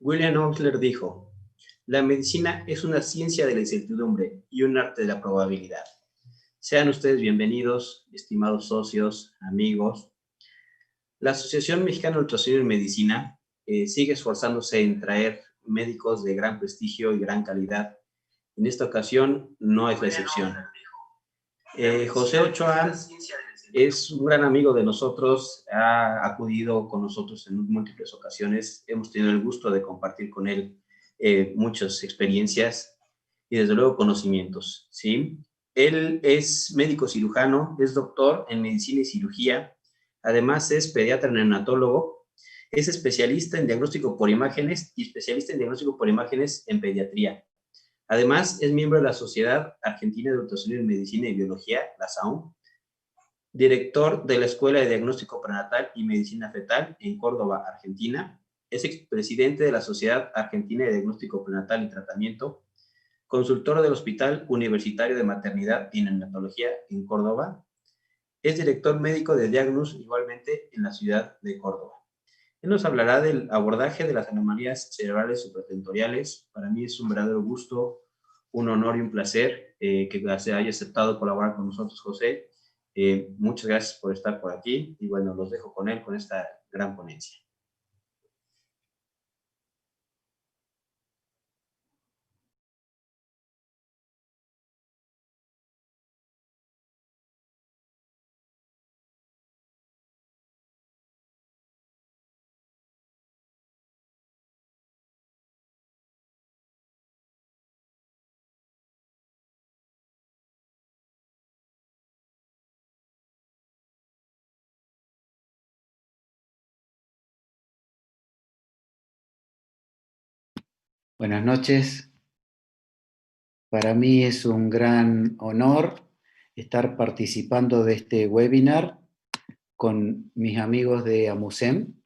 William Osler dijo: la medicina es una ciencia de la incertidumbre y un arte de la probabilidad. Sean ustedes bienvenidos, estimados socios, amigos. La Asociación Mexicana de Ultrasonido en Medicina sigue esforzándose en traer médicos de gran prestigio y gran calidad. En esta ocasión no es la excepción. José Ochoa es un gran amigo de nosotros, ha acudido con nosotros en múltiples ocasiones, hemos tenido el gusto de compartir con él muchas experiencias y desde luego conocimientos, ¿sí? Él es médico cirujano, es doctor en medicina y cirugía, además es pediatra neonatólogo, es especialista en diagnóstico por imágenes y especialista en diagnóstico por imágenes en pediatría. Además, es miembro de la Sociedad Argentina de Ultrasonido en Medicina y Biología, la SAUM, director de la Escuela de Diagnóstico Prenatal y Medicina Fetal en Córdoba, Argentina, es expresidente de la Sociedad Argentina de Diagnóstico Prenatal y Tratamiento, consultor del Hospital Universitario de Maternidad y Neonatología en Córdoba, es director médico de Diagnus igualmente en la ciudad de Córdoba. Él nos hablará del abordaje de las anomalías cerebrales supratentoriales. Para mí es un verdadero gusto, un honor y un placer que se haya aceptado colaborar con nosotros, José. Muchas gracias por estar por aquí y bueno, los dejo con él, con esta gran ponencia. Buenas noches. Para mí es un gran honor estar participando de este webinar con mis amigos de AMUSEM.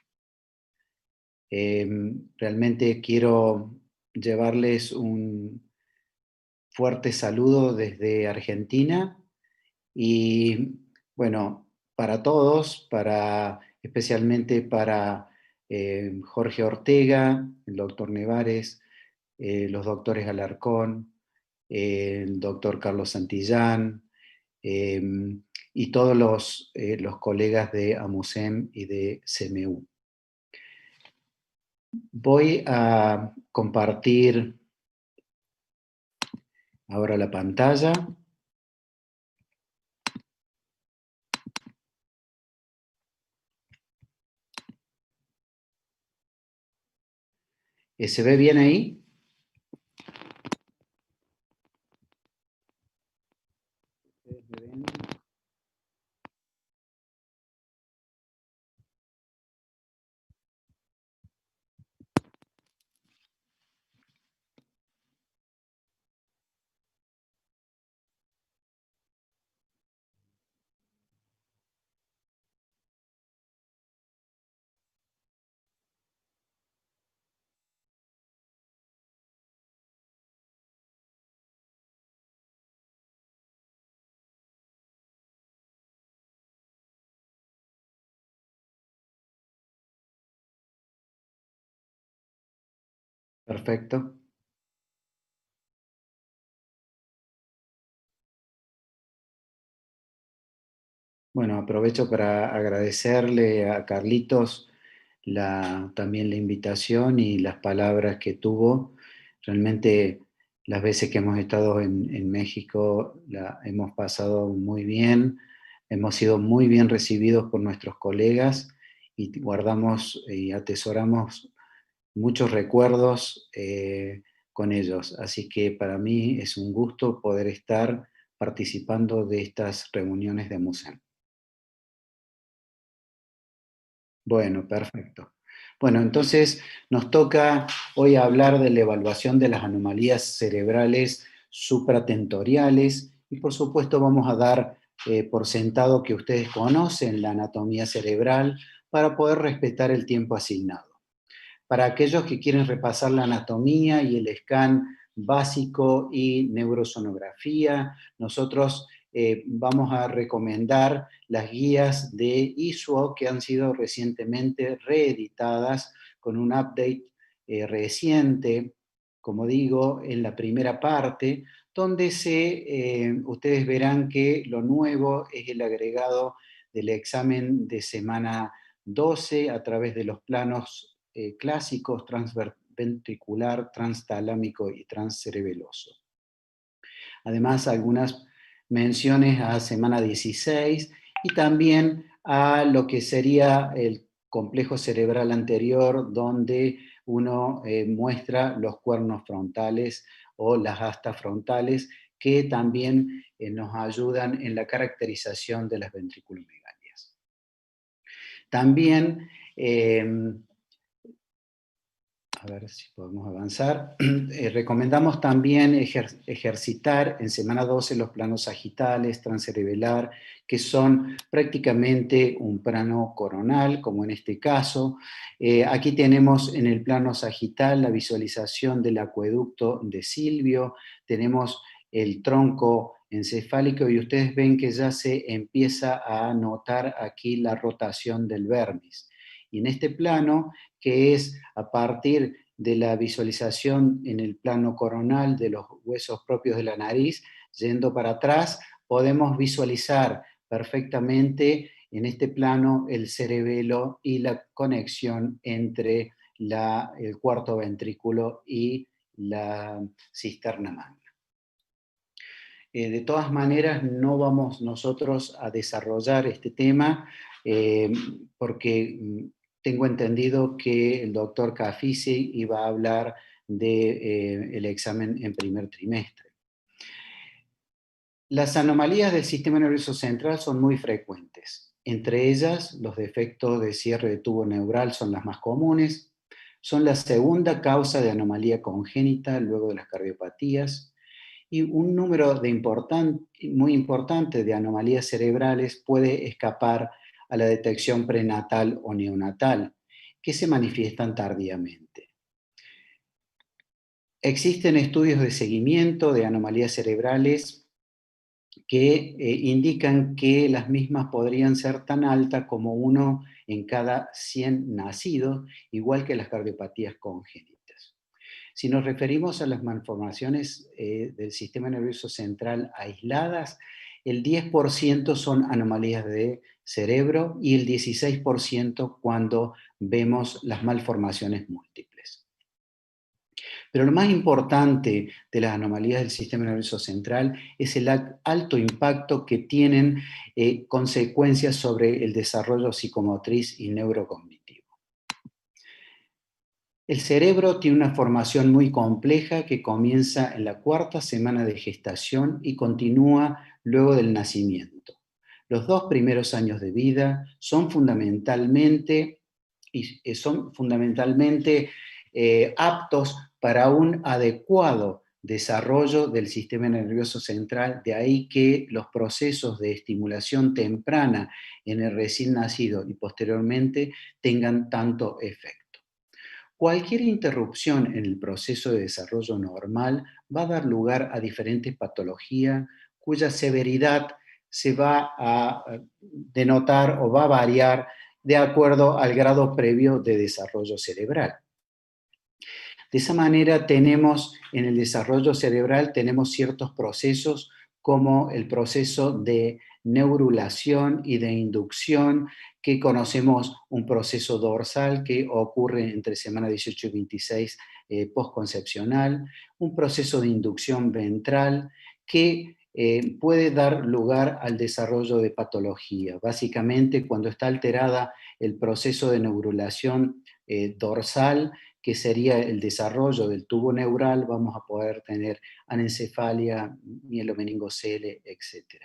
Realmente quiero llevarles un fuerte saludo desde Argentina y bueno, para todos, especialmente para Jorge Ortega, el doctor Nevares, los doctores Alarcón, el doctor Carlos Santillán, y todos los colegas de AMUSEM y de CMU. Voy a compartir ahora la pantalla. ¿Se ve bien ahí? ¿Ustedes me ven? Perfecto. Bueno, aprovecho para agradecerle a Carlitos también la invitación y las palabras que tuvo. Realmente las veces que hemos estado en México la hemos pasado muy bien, hemos sido muy bien recibidos por nuestros colegas y guardamos y atesoramos muchos recuerdos con ellos. Así que para mí es un gusto poder estar participando de estas reuniones de AMUSEM. Bueno, perfecto. Bueno, entonces nos toca hoy hablar de la evaluación de las anomalías cerebrales supratentoriales y por supuesto vamos a dar por sentado que ustedes conocen la anatomía cerebral para poder respetar el tiempo asignado. Para aquellos que quieren repasar la anatomía y el scan básico y neurosonografía, nosotros vamos a recomendar las guías de ISO que han sido recientemente reeditadas con un update reciente, como digo, en la primera parte, donde ustedes verán que lo nuevo es el agregado del examen de semana 12 a través de los planos clásicos transventricular, transtalámico y transcerebeloso. Además, algunas menciones a semana 16 y también a lo que sería el complejo cerebral anterior, donde uno muestra los cuernos frontales o las astas frontales, que también nos ayudan en la caracterización de las ventriculomegalias. También, a ver si podemos avanzar, recomendamos también ejercitar en semana 12 los planos sagitales, transcerebelar, que son prácticamente un plano coronal, como en este caso. Aquí tenemos en el plano sagital la visualización del acueducto de Silvio, tenemos el tronco encefálico y ustedes ven que ya se empieza a notar aquí la rotación del vermis. Y en este plano, que es a partir de la visualización en el plano coronal de los huesos propios de la nariz, yendo para atrás, podemos visualizar perfectamente en este plano el cerebelo y la conexión entre el cuarto ventrículo y la cisterna magna. De todas maneras, no vamos nosotros a desarrollar este tema porque tengo entendido que el doctor Cafisi iba a hablar del examen en primer trimestre. Las anomalías del sistema nervioso central son muy frecuentes. Entre ellas, los defectos de cierre de tubo neural son las más comunes. Son la segunda causa de anomalía congénita luego de las cardiopatías. Y un número muy importante de anomalías cerebrales puede escapar a la detección prenatal o neonatal, que se manifiestan tardíamente. Existen estudios de seguimiento de anomalías cerebrales que indican que las mismas podrían ser tan altas como 1 en cada 100 nacidos, igual que las cardiopatías congénitas. Si nos referimos a las malformaciones del sistema nervioso central aisladas, el 10% son anomalías de cerebro y el 16% cuando vemos las malformaciones múltiples. Pero lo más importante de las anomalías del sistema nervioso central es el alto impacto que tienen consecuencias sobre el desarrollo psicomotriz y neurocognitivo. El cerebro tiene una formación muy compleja que comienza en la 4ª semana de gestación y continúa luego del nacimiento. Los 2 primeros años de vida son fundamentalmente aptos para un adecuado desarrollo del sistema nervioso central, de ahí que los procesos de estimulación temprana en el recién nacido y posteriormente tengan tanto efecto. Cualquier interrupción en el proceso de desarrollo normal va a dar lugar a diferentes patologías cuya severidad se va a denotar o va a variar de acuerdo al grado previo de desarrollo cerebral. De esa manera en el desarrollo cerebral tenemos ciertos procesos como el proceso de neurulación y de inducción, que conocemos un proceso dorsal que ocurre entre semana 18 y 26 postconcepcional, un proceso de inducción ventral que puede dar lugar al desarrollo de patología. Básicamente, cuando está alterada el proceso de neurulación dorsal, que sería el desarrollo del tubo neural, vamos a poder tener anencefalia, mielomeningocele, etc.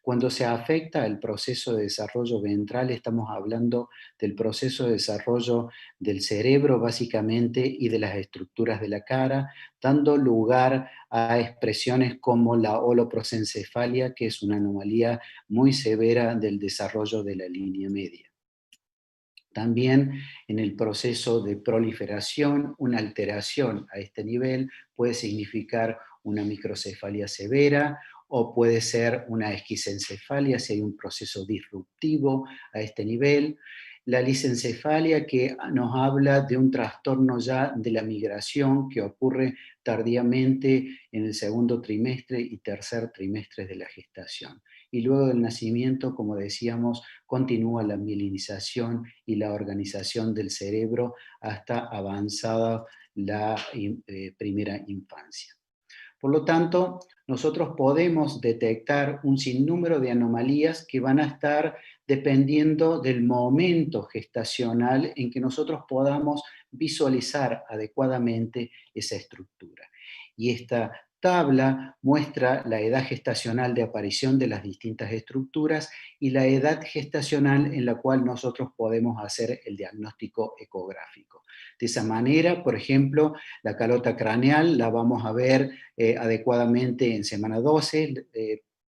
Cuando se afecta el proceso de desarrollo ventral, estamos hablando del proceso de desarrollo del cerebro, básicamente, y de las estructuras de la cara, dando lugar a expresiones como la holoprosencefalia, que es una anomalía muy severa del desarrollo de la línea media. También en el proceso de proliferación, una alteración a este nivel puede significar una microcefalia severa o puede ser una esquisencefalia si hay un proceso disruptivo a este nivel. La lisencefalia, que nos habla de un trastorno ya de la migración que ocurre tardíamente en el segundo trimestre y tercer trimestre de la gestación. Y luego del nacimiento, como decíamos, continúa la mielinización y la organización del cerebro hasta avanzada la primera infancia. Por lo tanto, nosotros podemos detectar un sinnúmero de anomalías que van a estar dependiendo del momento gestacional en que nosotros podamos visualizar adecuadamente esa estructura. Y esta tabla muestra la edad gestacional de aparición de las distintas estructuras y la edad gestacional en la cual nosotros podemos hacer el diagnóstico ecográfico. De esa manera, por ejemplo, la calota craneal la vamos a ver adecuadamente en semana 12,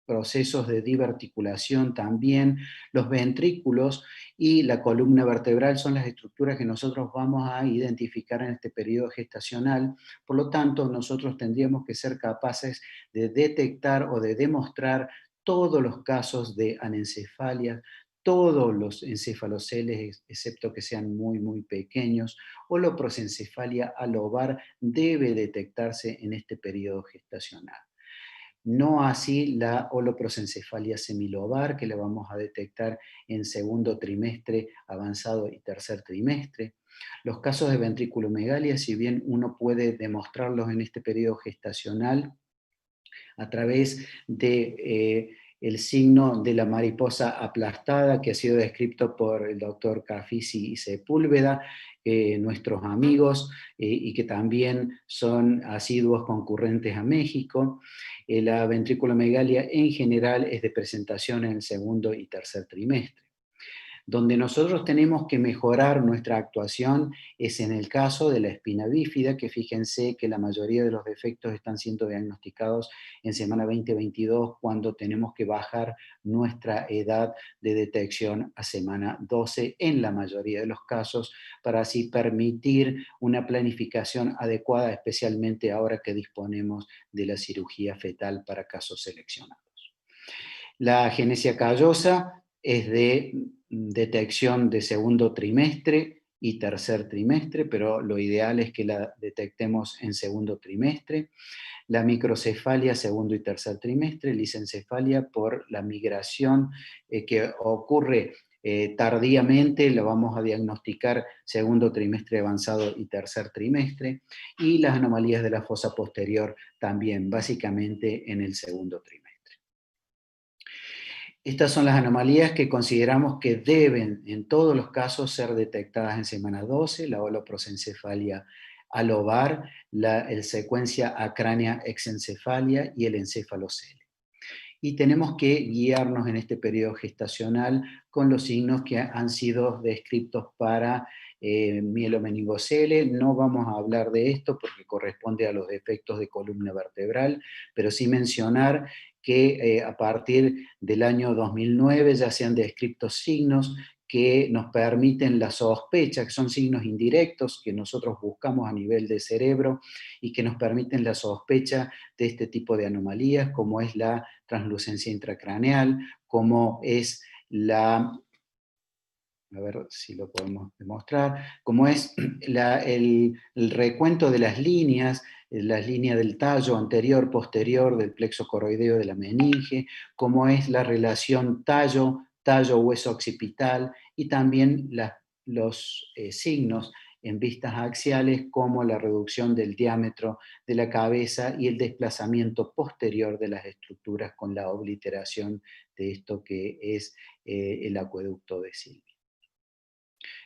procesos de diverticulación también, los ventrículos y la columna vertebral son las estructuras que nosotros vamos a identificar en este periodo gestacional. Por lo tanto, nosotros tendríamos que ser capaces de detectar o de demostrar todos los casos de anencefalia, todos los encefaloceles, excepto que sean muy, muy pequeños, o la prosencefalia alobar debe detectarse en este periodo gestacional. No así la holoprosencefalia semilobar, que la vamos a detectar en segundo trimestre avanzado y tercer trimestre. Los casos de ventriculomegalia, si bien uno puede demostrarlos en este periodo gestacional a través de el signo de la mariposa aplastada que ha sido descrito por el doctor Cafisi y Sepúlveda, nuestros amigos, y que también son asiduos concurrentes a México. La ventriculomegalia en general es de presentación en el segundo y tercer trimestre. Donde nosotros tenemos que mejorar nuestra actuación es en el caso de la espina bífida, que fíjense que la mayoría de los defectos están siendo diagnosticados en semana 20-22, cuando tenemos que bajar nuestra edad de detección a semana 12 en la mayoría de los casos, para así permitir una planificación adecuada, especialmente ahora que disponemos de la cirugía fetal para casos seleccionados. La agenesia callosa es de detección de segundo trimestre y tercer trimestre, pero lo ideal es que la detectemos en segundo trimestre. La microcefalia, segundo y tercer trimestre. Lisencefalia por la migración que ocurre tardíamente, lo vamos a diagnosticar segundo trimestre avanzado y tercer trimestre. Y las anomalías de la fosa posterior también, básicamente en el segundo trimestre. Estas son las anomalías que consideramos que deben, en todos los casos, ser detectadas en semana 12, la holoprosencefalia alobar, el secuencia acránea exencefalia y el encefalocele. Y tenemos que guiarnos en este periodo gestacional con los signos que han sido descritos para mielomeningocele. No vamos a hablar de esto porque corresponde a los defectos de columna vertebral, pero sí mencionar que a partir del año 2009 ya se han descrito signos que nos permiten la sospecha, que son signos indirectos que nosotros buscamos a nivel de cerebro y que nos permiten la sospecha de este tipo de anomalías, como es la translucencia intracraneal, como es a ver si lo podemos demostrar, como es el recuento de las líneas del tallo anterior, posterior, del plexo coroideo de la meninge, como es la relación tallo-hueso occipital, y también los signos en vistas axiales, como la reducción del diámetro de la cabeza y el desplazamiento posterior de las estructuras con la obliteración de esto que es el acueducto de Silvia.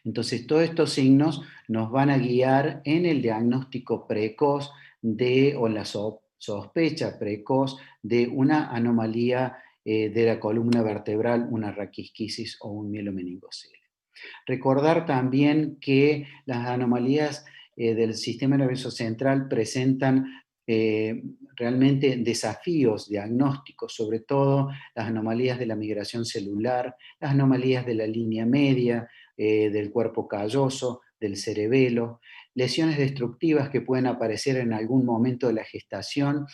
Entonces, todos estos signos nos van a guiar en el diagnóstico precoz o la sospecha precoz de una anomalía de la columna vertebral, una raquisquisis o un mielomeningocele. Recordar también que las anomalías del sistema nervioso central presentan realmente desafíos diagnósticos, sobre todo las anomalías de la migración celular, las anomalías de la línea media, del cuerpo calloso, del cerebelo, lesiones destructivas que pueden aparecer en algún momento de la gestación,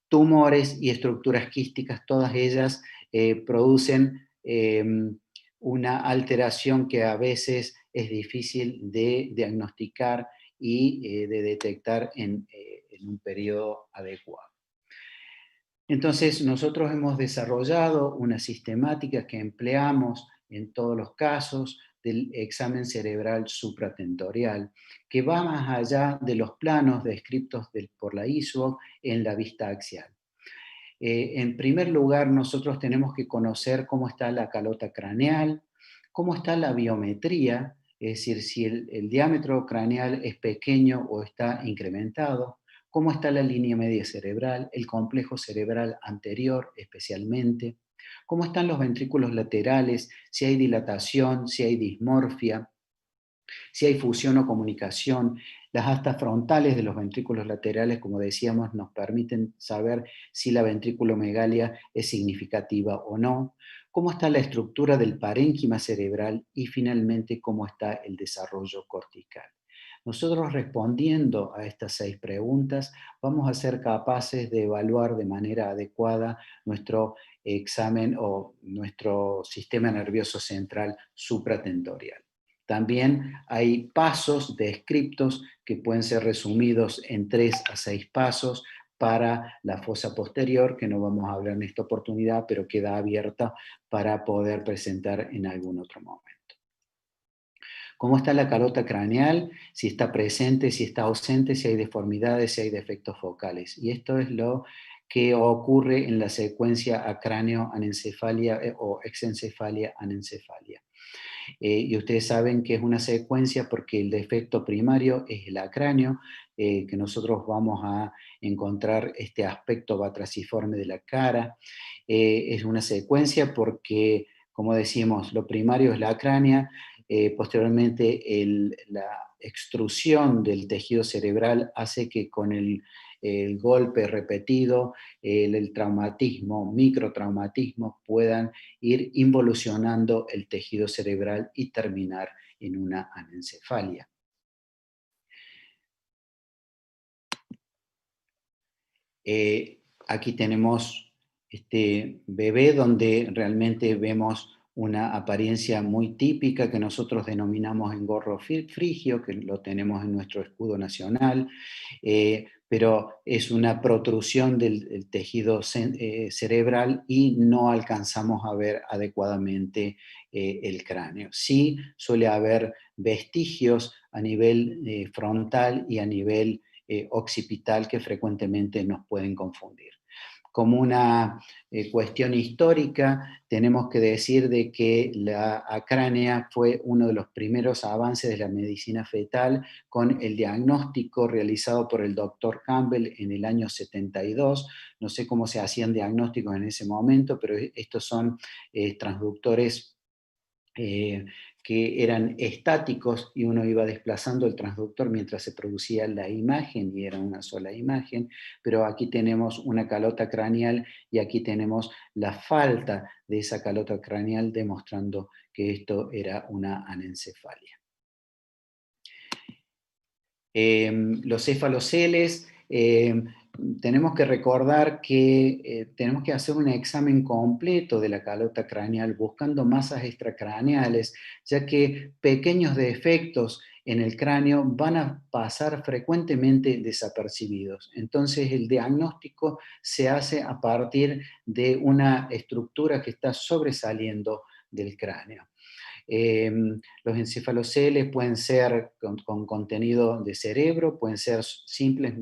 tumores y estructuras quísticas, todas ellas producen una alteración que a veces es difícil de diagnosticar y de detectar en un periodo adecuado. Entonces, nosotros hemos desarrollado una sistemática que empleamos en todos los casos del examen cerebral supratentorial, que va más allá de los planos descritos por la ISO en la vista axial. En primer lugar, nosotros tenemos que conocer cómo está la calota craneal, cómo está la biometría, es decir, si el diámetro craneal es pequeño o está incrementado, cómo está la línea media cerebral, el complejo cerebral anterior especialmente, cómo están los ventrículos laterales, si hay dilatación, si hay dismorfia, si hay fusión o comunicación. Las astas frontales de los ventrículos laterales, como decíamos, nos permiten saber si la ventriculomegalia es significativa o no, cómo está la estructura del parénquima cerebral y finalmente cómo está el desarrollo cortical. Nosotros respondiendo a estas 6 preguntas vamos a ser capaces de evaluar de manera adecuada nuestro examen o nuestro sistema nervioso central supratentorial. También hay pasos descriptos que pueden ser resumidos en 3 a 6 pasos para la fosa posterior, que no vamos a hablar en esta oportunidad, pero queda abierta para poder presentar en algún otro momento. ¿Cómo está la calota craneal? Si está presente, si está ausente, si hay deformidades, si hay defectos focales. Y esto es lo que ocurre en la secuencia acráneo-anencefalia o exencefalia-anencefalia. Y ustedes saben que es una secuencia porque el defecto primario es el acráneo, que nosotros vamos a encontrar este aspecto batraciforme de la cara. Es una secuencia porque, como decimos, lo primario es la acránea, posteriormente la extrusión del tejido cerebral hace que con el golpe repetido, el traumatismo, microtraumatismos puedan ir involucionando el tejido cerebral y terminar en una anencefalia. Aquí tenemos este bebé donde realmente vemos una apariencia muy típica que nosotros denominamos engorro frigio, que lo tenemos en nuestro escudo nacional, pero es una protrusión del tejido cerebral y no alcanzamos a ver adecuadamente el cráneo. Sí suele haber vestigios a nivel frontal y a nivel occipital que frecuentemente nos pueden confundir. Como una cuestión histórica, tenemos que decir de que la acránea fue uno de los primeros avances de la medicina fetal con el diagnóstico realizado por el doctor Campbell en el año 72. No sé cómo se hacían diagnósticos en ese momento, pero estos son transductores que eran estáticos y uno iba desplazando el transductor mientras se producía la imagen y era una sola imagen, pero aquí tenemos una calota craneal y aquí tenemos la falta de esa calota craneal demostrando que esto era una anencefalia. Los cefaloceles, tenemos que recordar que tenemos que hacer un examen completo de la calota craneal buscando masas extracraneales, ya que pequeños defectos en el cráneo van a pasar frecuentemente desapercibidos. Entonces el diagnóstico se hace a partir de una estructura que está sobresaliendo del cráneo. Los encefaloceles pueden ser con contenido de cerebro, pueden ser simples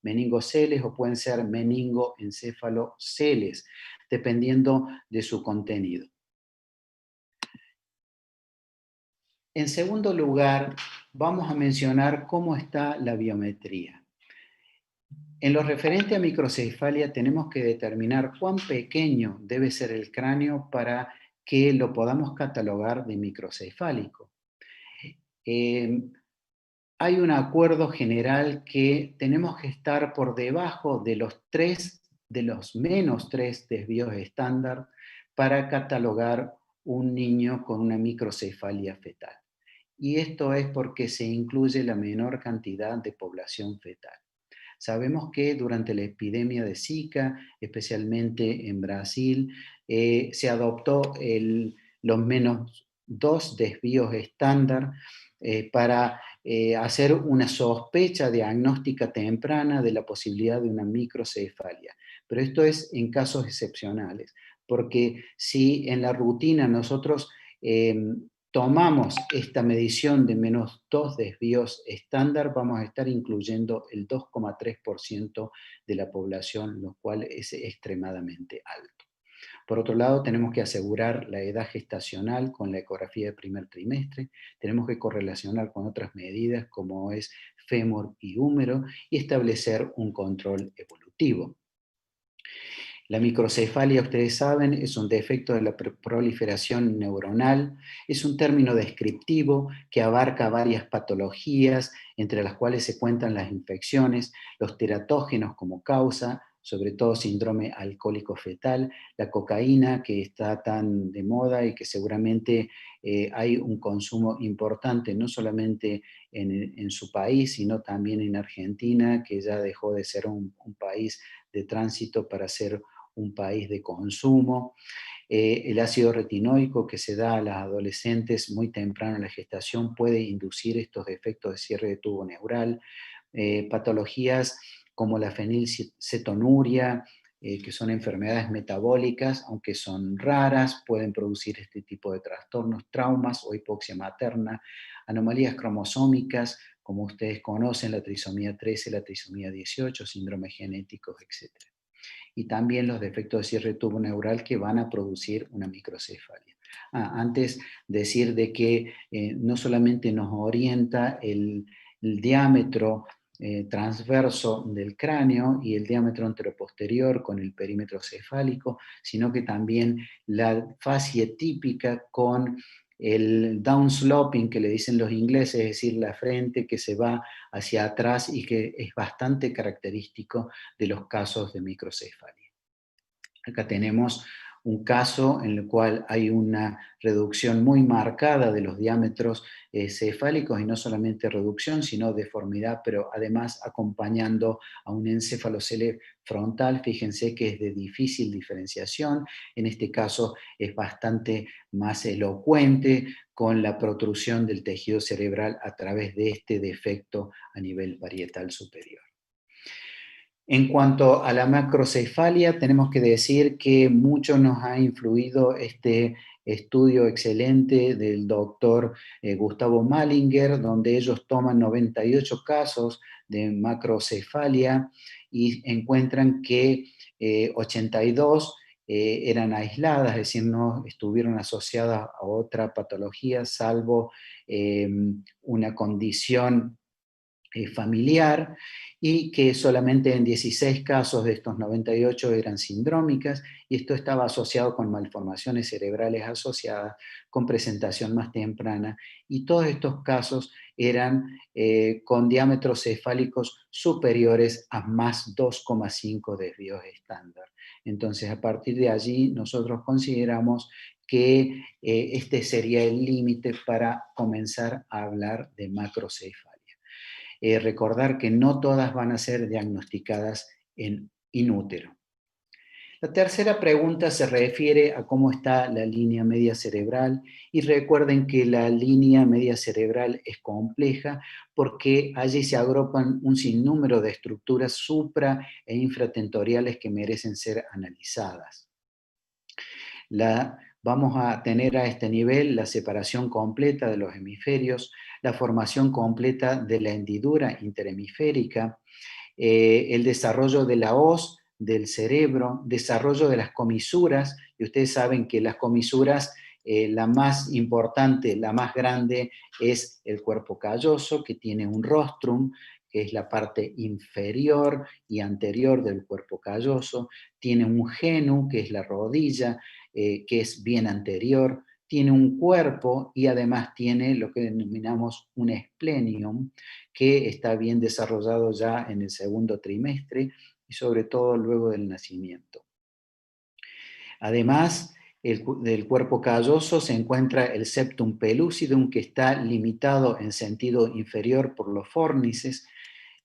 meningoceles o pueden ser meningoencefaloceles, dependiendo de su contenido. En segundo lugar, vamos a mencionar cómo está la biometría. En lo referente a microcefalia tenemos que determinar cuán pequeño debe ser el cráneo para que lo podamos catalogar de microcefálico. Hay un acuerdo general que tenemos que estar por debajo de los menos 3 desvíos estándar para catalogar un niño con una microcefalia fetal. Y esto es porque se incluye la menor cantidad de población fetal. Sabemos que durante la epidemia de Zika, especialmente en Brasil, se adoptó los -2 desvíos estándar para hacer una sospecha diagnóstica temprana de la posibilidad de una microcefalia. Pero esto es en casos excepcionales, porque si en la rutina nosotros tomamos esta medición de -2 desvíos estándar, vamos a estar incluyendo el 2,3% de la población, lo cual es extremadamente alto. Por otro lado, tenemos que asegurar la edad gestacional con la ecografía de primer trimestre, tenemos que correlacionar con otras medidas como es fémur y húmero y establecer un control evolutivo. La microcefalia, ustedes saben, es un defecto de la proliferación neuronal, es un término descriptivo que abarca varias patologías, entre las cuales se cuentan las infecciones, los teratógenos como causa, sobre todo síndrome alcohólico fetal, la cocaína que está tan de moda y que seguramente hay un consumo importante, no solamente en su país, sino también en Argentina, que ya dejó de ser un país de tránsito para ser un país de consumo. El ácido retinoico que se da a las adolescentes muy temprano en la gestación puede inducir estos defectos de cierre de tubo neural. Patologías como la fenilcetonuria, que son enfermedades metabólicas, aunque son raras, pueden producir este tipo de trastornos, traumas o hipoxia materna, anomalías cromosómicas, como ustedes conocen, la trisomía 13, la trisomía 18, síndromes genéticos, etc. Y también los defectos de cierre de tubo neural que van a producir una microcefalia. Antes decir de que no solamente nos orienta el diámetro transverso del cráneo y el diámetro anteroposterior con el perímetro cefálico, sino que también la fascia típica con el downsloping que le dicen los ingleses, es decir, la frente que se va hacia atrás y que es bastante característico de los casos de microcefalia. Acá tenemos un caso en el cual hay una reducción muy marcada de los diámetros cefálicos, y no solamente reducción, sino deformidad, pero además acompañando a un encefalocele frontal. Fíjense que es de difícil diferenciación, en este caso es bastante más elocuente con la protrusión del tejido cerebral a través de este defecto a nivel parietal superior. En cuanto a la macrocefalia, tenemos que decir que mucho nos ha influido este estudio excelente del doctor Gustavo Malinger, donde ellos toman 98 casos de macrocefalia y encuentran que 82 eran aisladas, es decir, no estuvieron asociadas a otra patología, salvo una condición familiar, y que solamente en 16 casos de estos 98 eran sindrómicas, y esto estaba asociado con malformaciones cerebrales asociadas, con presentación más temprana, y todos estos casos eran con diámetros cefálicos superiores a más 2,5 desvíos estándar. Entonces, a partir de allí, nosotros consideramos que este sería el límite para comenzar a hablar de macrocefalia. Recordar que no todas van a ser diagnosticadas en útero. La tercera pregunta se refiere a cómo está la línea media cerebral, y recuerden que la línea media cerebral es compleja porque allí se agrupan un sinnúmero de estructuras supra e infratentoriales que merecen ser analizadas. Vamos a tener a este nivel la separación completa de los hemisferios, la formación completa de la hendidura interhemisférica, el desarrollo de la hoz del cerebro, desarrollo de las comisuras, y ustedes saben que las comisuras, la más importante, la más grande, es el cuerpo calloso, que tiene un rostrum, que es la parte inferior y anterior del cuerpo calloso, tiene un genu, que es la rodilla, que es bien anterior, tiene un cuerpo y además tiene lo que denominamos un splenium, que está bien desarrollado ya en el segundo trimestre y sobre todo luego del nacimiento. Además del cuerpo calloso se encuentra el septum pellucidum, que está limitado en sentido inferior por los fórnices,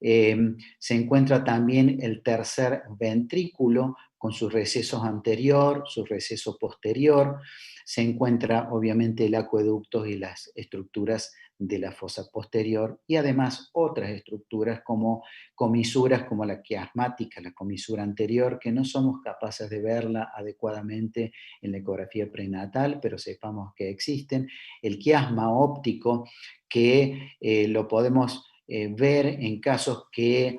Se encuentra también el tercer ventrículo con su receso anterior, su receso posterior. Se encuentra obviamente el acueducto y las estructuras de la fosa posterior y además otras estructuras como comisuras como la quiasmática, la comisura anterior, que no somos capaces de verla adecuadamente en la ecografía prenatal, pero sepamos que existen. El quiasma óptico, que lo podemos ver en casos que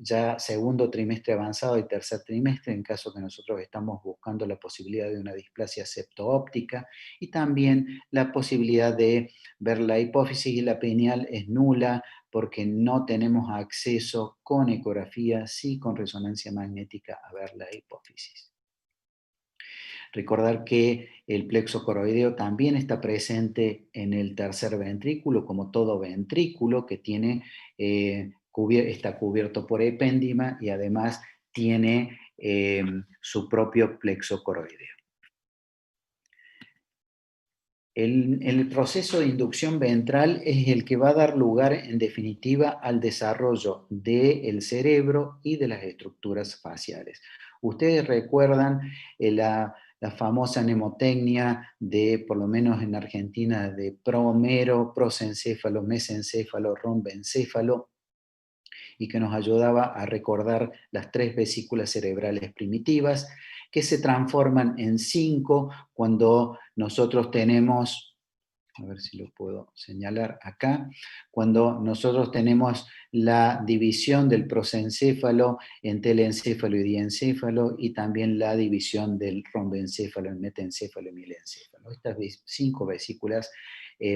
ya segundo trimestre avanzado y tercer trimestre, en caso que nosotros estamos buscando la posibilidad de una displasia septoóptica, y también la posibilidad de ver la hipófisis, y la pineal es nula porque no tenemos acceso con ecografía, sí con resonancia magnética, a ver la hipófisis. Recordar que el plexo coroideo también está presente en el tercer ventrículo, como todo ventrículo que tiene, está cubierto por epéndima y además tiene su propio plexo coroideo. El proceso de inducción ventral es el que va a dar lugar, en definitiva, al desarrollo del cerebro y de las estructuras faciales. Ustedes recuerdan la famosa mnemotecnia de, por lo menos en Argentina, de promero, prosencéfalo, mesencéfalo, rombencéfalo, y que nos ayudaba a recordar las 3 vesículas cerebrales primitivas, que se transforman en 5 cuando nosotros tenemos, a ver si lo puedo señalar acá, cuando nosotros tenemos la división del prosencéfalo en telencéfalo y diencéfalo, y también la división del rombencéfalo en metencéfalo y milencéfalo. Estas 5 vesículas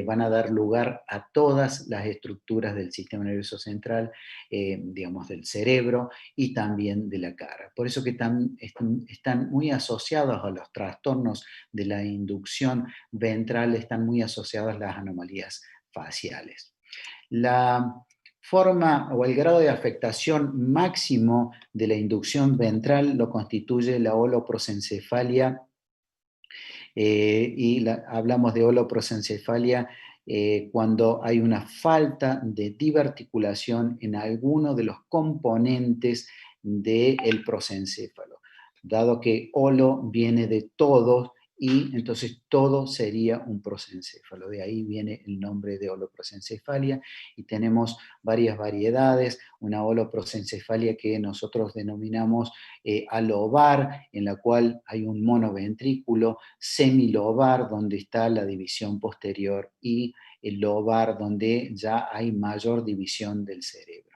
van a dar lugar a todas las estructuras del sistema nervioso central, digamos del cerebro y también de la cara. Por eso que están muy asociados a los trastornos de la inducción ventral, están muy asociadas las anomalías faciales. La forma o el grado de afectación máximo de la inducción ventral lo constituye la holoprosencefalia, hablamos de holoprosencefalia cuando hay una falta de diverticulación en alguno de los componentes del prosencéfalo. Dado que holo viene de todos, y entonces todo sería un prosencéfalo. De ahí viene el nombre de holoprosencefalia, y tenemos varias variedades. Una holoprosencefalia que nosotros denominamos alobar, en la cual hay un monoventrículo, semilobar, donde está la división posterior, y el lobar, donde ya hay mayor división del cerebro.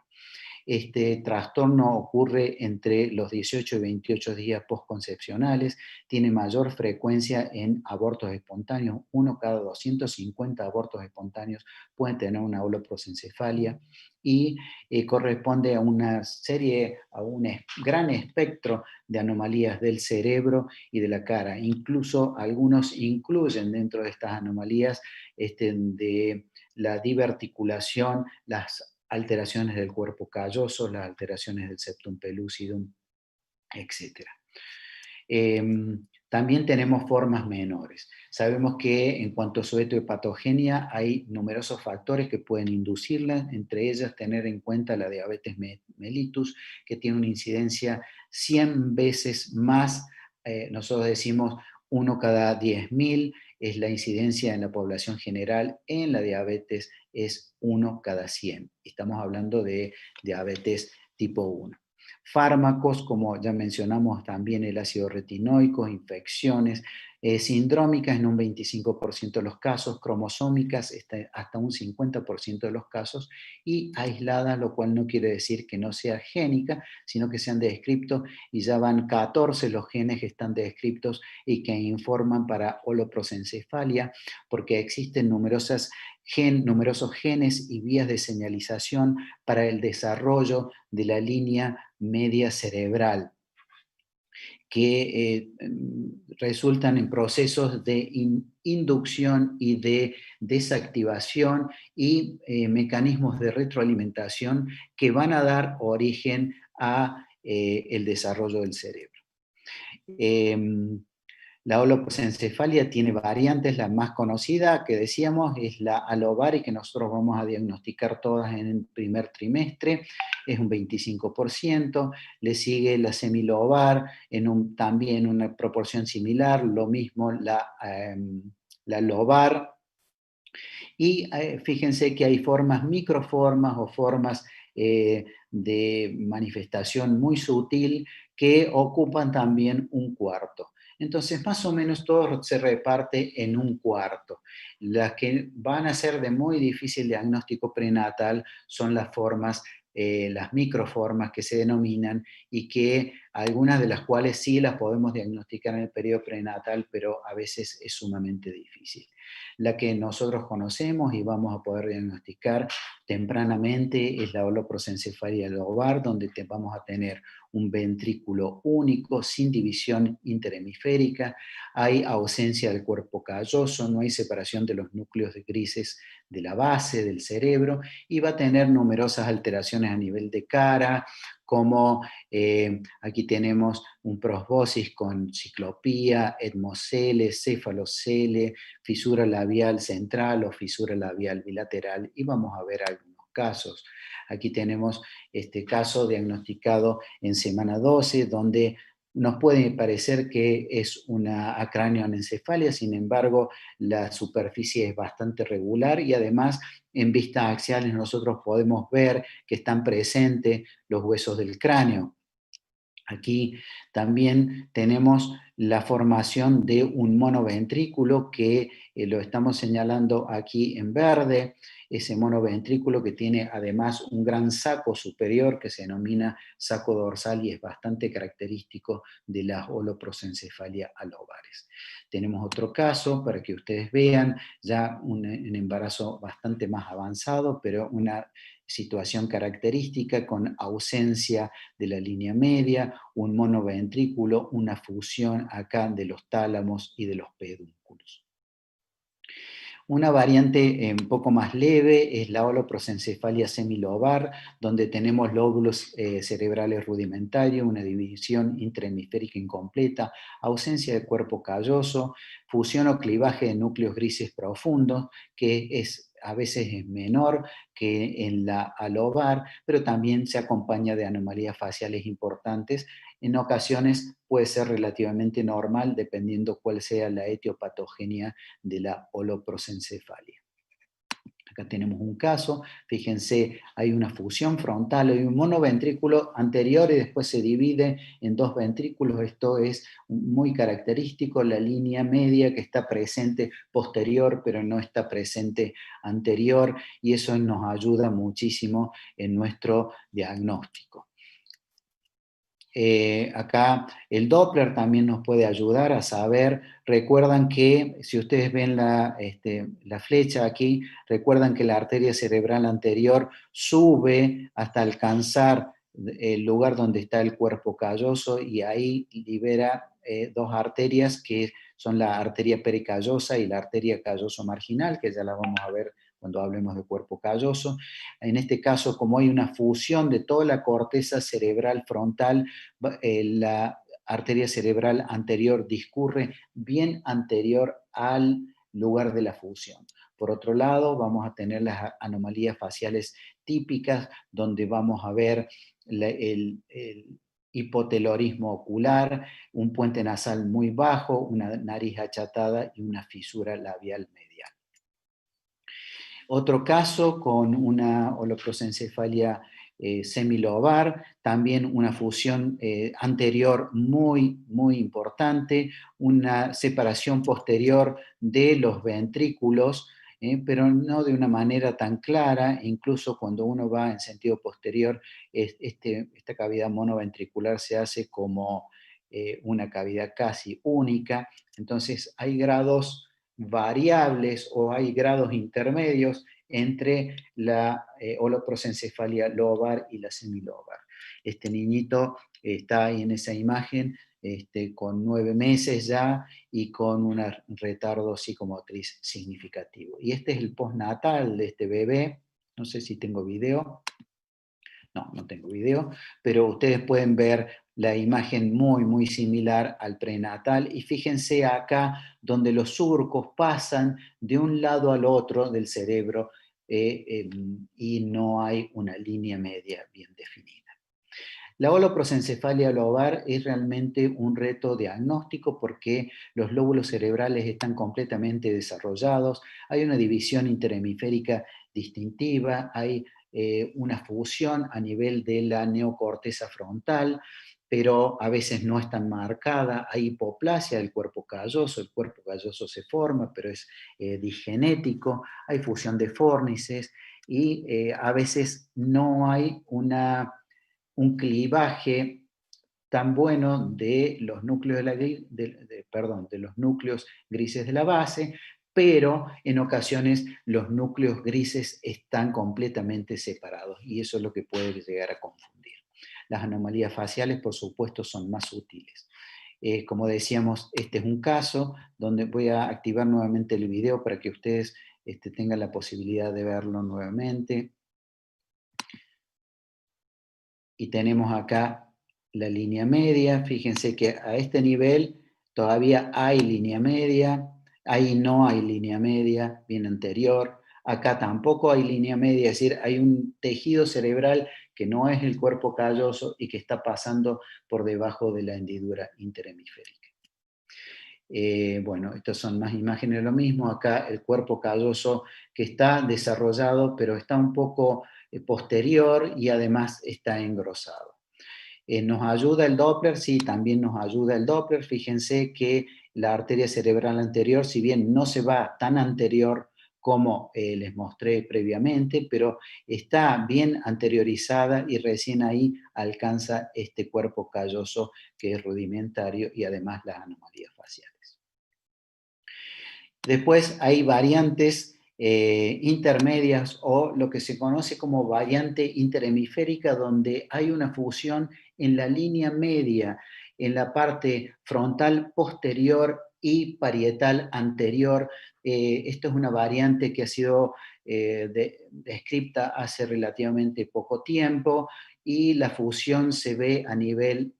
Este trastorno ocurre entre los 18 y 28 días postconcepcionales, tiene mayor frecuencia en abortos espontáneos. 1 cada 250 abortos espontáneos pueden tener una holoprosencefalia, y corresponde a una serie, a un gran espectro de anomalías del cerebro y de la cara. Incluso algunos incluyen dentro de estas anomalías de la diverticulación, las alteraciones del cuerpo calloso, las alteraciones del septum pellucidum, etc. También tenemos formas menores. Sabemos que en cuanto a su etiopatogenia hay numerosos factores que pueden inducirla, entre ellas tener en cuenta la diabetes mellitus, que tiene una incidencia 100 veces más, nosotros decimos 1 cada 10.000, es la incidencia en la población general. En la diabetes es 1 cada 100. Estamos hablando de diabetes tipo 1. Fármacos, como ya mencionamos también el ácido retinoico, infecciones sindrómicas en un 25% de los casos, cromosómicas hasta un 50% de los casos, y aisladas, lo cual no quiere decir que no sea génica, sino que sean descriptos, y ya van 14 los genes que están descriptos y que informan para holoprosencefalia, porque existen numerosos genes y vías de señalización para el desarrollo de la línea media cerebral, que resultan en procesos de inducción y de desactivación, y mecanismos de retroalimentación que van a dar origen a el desarrollo del cerebro. La holoprosencefalia tiene variantes, la más conocida que decíamos es la alobar y que nosotros vamos a diagnosticar todas en el primer trimestre, es un 25%, le sigue la semilobar también en una proporción similar, lo mismo la lobar, y fíjense que hay formas, microformas o formas de manifestación muy sutil que ocupan también un cuarto. Entonces, más o menos todo se reparte en un cuarto. Las que van a ser de muy difícil diagnóstico prenatal son las formas, las microformas que se denominan y que algunas de las cuales sí las podemos diagnosticar en el periodo prenatal, pero a veces es sumamente difícil. La que nosotros conocemos y vamos a poder diagnosticar tempranamente es la holoprosencefalia lobar, donde vamos a tener un ventrículo único, sin división interhemisférica, hay ausencia del cuerpo calloso, no hay separación de los núcleos grises de la base del cerebro, y va a tener numerosas alteraciones a nivel de cara, como aquí tenemos un prosbosis con ciclopía, etmocele, cefalocele, fisura labial central o fisura labial bilateral, y vamos a ver algunos casos. Aquí tenemos este caso diagnosticado en semana 12, donde nos puede parecer que es una acranioanencefalia, sin embargo, la superficie es bastante regular y además en vistas axiales nosotros podemos ver que están presentes los huesos del cráneo. Aquí también tenemos la formación de un monoventrículo que lo estamos señalando aquí en verde, ese monoventrículo que tiene además un gran saco superior que se denomina saco dorsal y es bastante característico de la holoprosencefalia alobares. Tenemos otro caso para que ustedes vean ya un embarazo bastante más avanzado, pero una situación característica con ausencia de la línea media, un monoventrículo, una fusión acá de los tálamos y de los pedúnculos. Una variante un poco más leve es la holoprosencefalia semilobar, donde tenemos lóbulos cerebrales rudimentarios, una división intrahemisférica incompleta, ausencia de cuerpo calloso, fusión o clivaje de núcleos grises profundos, que a veces es menor que en la alobar, pero también se acompaña de anomalías faciales importantes. En ocasiones puede ser relativamente normal dependiendo cuál sea la etiopatogenia de la holoprosencefalia. Acá tenemos un caso, fíjense, hay una fusión frontal, hay un monoventrículo anterior y después se divide en dos ventrículos, esto es muy característico, la línea media que está presente posterior pero no está presente anterior, y eso nos ayuda muchísimo en nuestro diagnóstico. Acá el Doppler también nos puede ayudar a saber, recuerdan que si ustedes ven la flecha aquí, recuerdan que la arteria cerebral anterior sube hasta alcanzar el lugar donde está el cuerpo calloso y ahí libera dos arterias que son la arteria pericallosa y la arteria calloso marginal, que ya la vamos a ver cuando hablemos de cuerpo calloso. En este caso, como hay una fusión de toda la corteza cerebral frontal, la arteria cerebral anterior discurre bien anterior al lugar de la fusión. Por otro lado, vamos a tener las anomalías faciales típicas, donde vamos a ver el hipotelorismo ocular, un puente nasal muy bajo, una nariz achatada y una fisura labial medial. Otro caso con una holoprosencefalia semilobar, también una fusión anterior muy, muy importante, una separación posterior de los ventrículos, pero no de una manera tan clara, incluso cuando uno va en sentido posterior, esta cavidad monoventricular se hace como una cavidad casi única, entonces hay grados variables o hay grados intermedios entre la holoprosencefalia lobar y la semilobar. Este niñito está ahí en esa imagen con 9 meses ya y con un retardo psicomotriz significativo. Y este es el postnatal de este bebé. No sé si tengo video. No, no tengo video, pero ustedes pueden ver la imagen muy similar al prenatal, y fíjense acá donde los surcos pasan de un lado al otro del cerebro y no hay una línea media bien definida. La holoprosencefalia lobar es realmente un reto diagnóstico porque los lóbulos cerebrales están completamente desarrollados, hay una división interhemisférica distintiva, hay una fusión a nivel de la neocorteza frontal, pero a veces no es tan marcada, hay hipoplasia del cuerpo calloso, el cuerpo calloso se forma, pero es digenético, hay fusión de fórnices y a veces no hay un clivaje tan bueno de los núcleos, de los núcleos grises de la base, pero en ocasiones los núcleos grises están completamente separados y eso es lo que puede llegar a confundir. Las anomalías faciales, por supuesto, son más sutiles. Como decíamos, este es un caso donde voy a activar nuevamente el video para que ustedes tengan la posibilidad de verlo nuevamente. Y tenemos acá la línea media, fíjense que a este nivel todavía hay línea media, ahí no hay línea media, bien anterior, acá tampoco hay línea media, es decir, hay un tejido cerebral que no es el cuerpo calloso y que está pasando por debajo de la hendidura interhemisférica. Bueno, estas son más imágenes de lo mismo, acá el cuerpo calloso que está desarrollado, pero está un poco posterior y además está engrosado. ¿Nos ayuda el Doppler? Sí, también nos ayuda el Doppler. Fíjense que la arteria cerebral anterior, si bien no se va tan anterior como les mostré previamente, pero está bien anteriorizada y recién ahí alcanza este cuerpo calloso que es rudimentario y además las anomalías faciales. Después hay variantes intermedias o lo que se conoce como variante interhemisférica, donde hay una fusión en la línea media, en la parte frontal posterior y parietal anterior. Esto es una variante que ha sido descripta hace relativamente poco tiempo y la fusión se ve a nivel,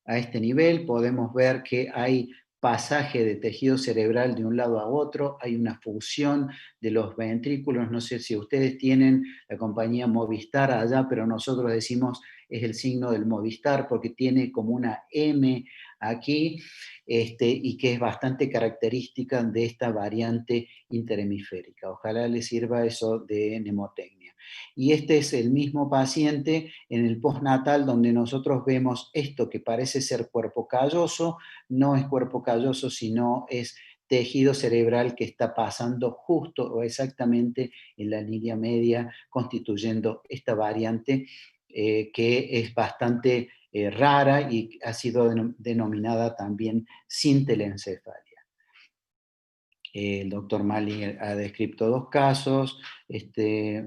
a este nivel podemos ver que hay pasaje de tejido cerebral de un lado a otro, hay una fusión de los ventrículos, no sé si ustedes tienen la compañía Movistar allá, pero nosotros decimos es el signo del Movistar porque tiene como una M aquí y que es bastante característica de esta variante interhemisférica. Ojalá les sirva eso de mnemotecnia. Y este es el mismo paciente en el postnatal donde nosotros vemos esto que parece ser cuerpo calloso, no es cuerpo calloso, sino es tejido cerebral que está pasando justo o exactamente en la línea media, constituyendo esta variante que es bastante rara y ha sido denominada también sintelencefalia. El doctor Malling ha descrito dos casos, este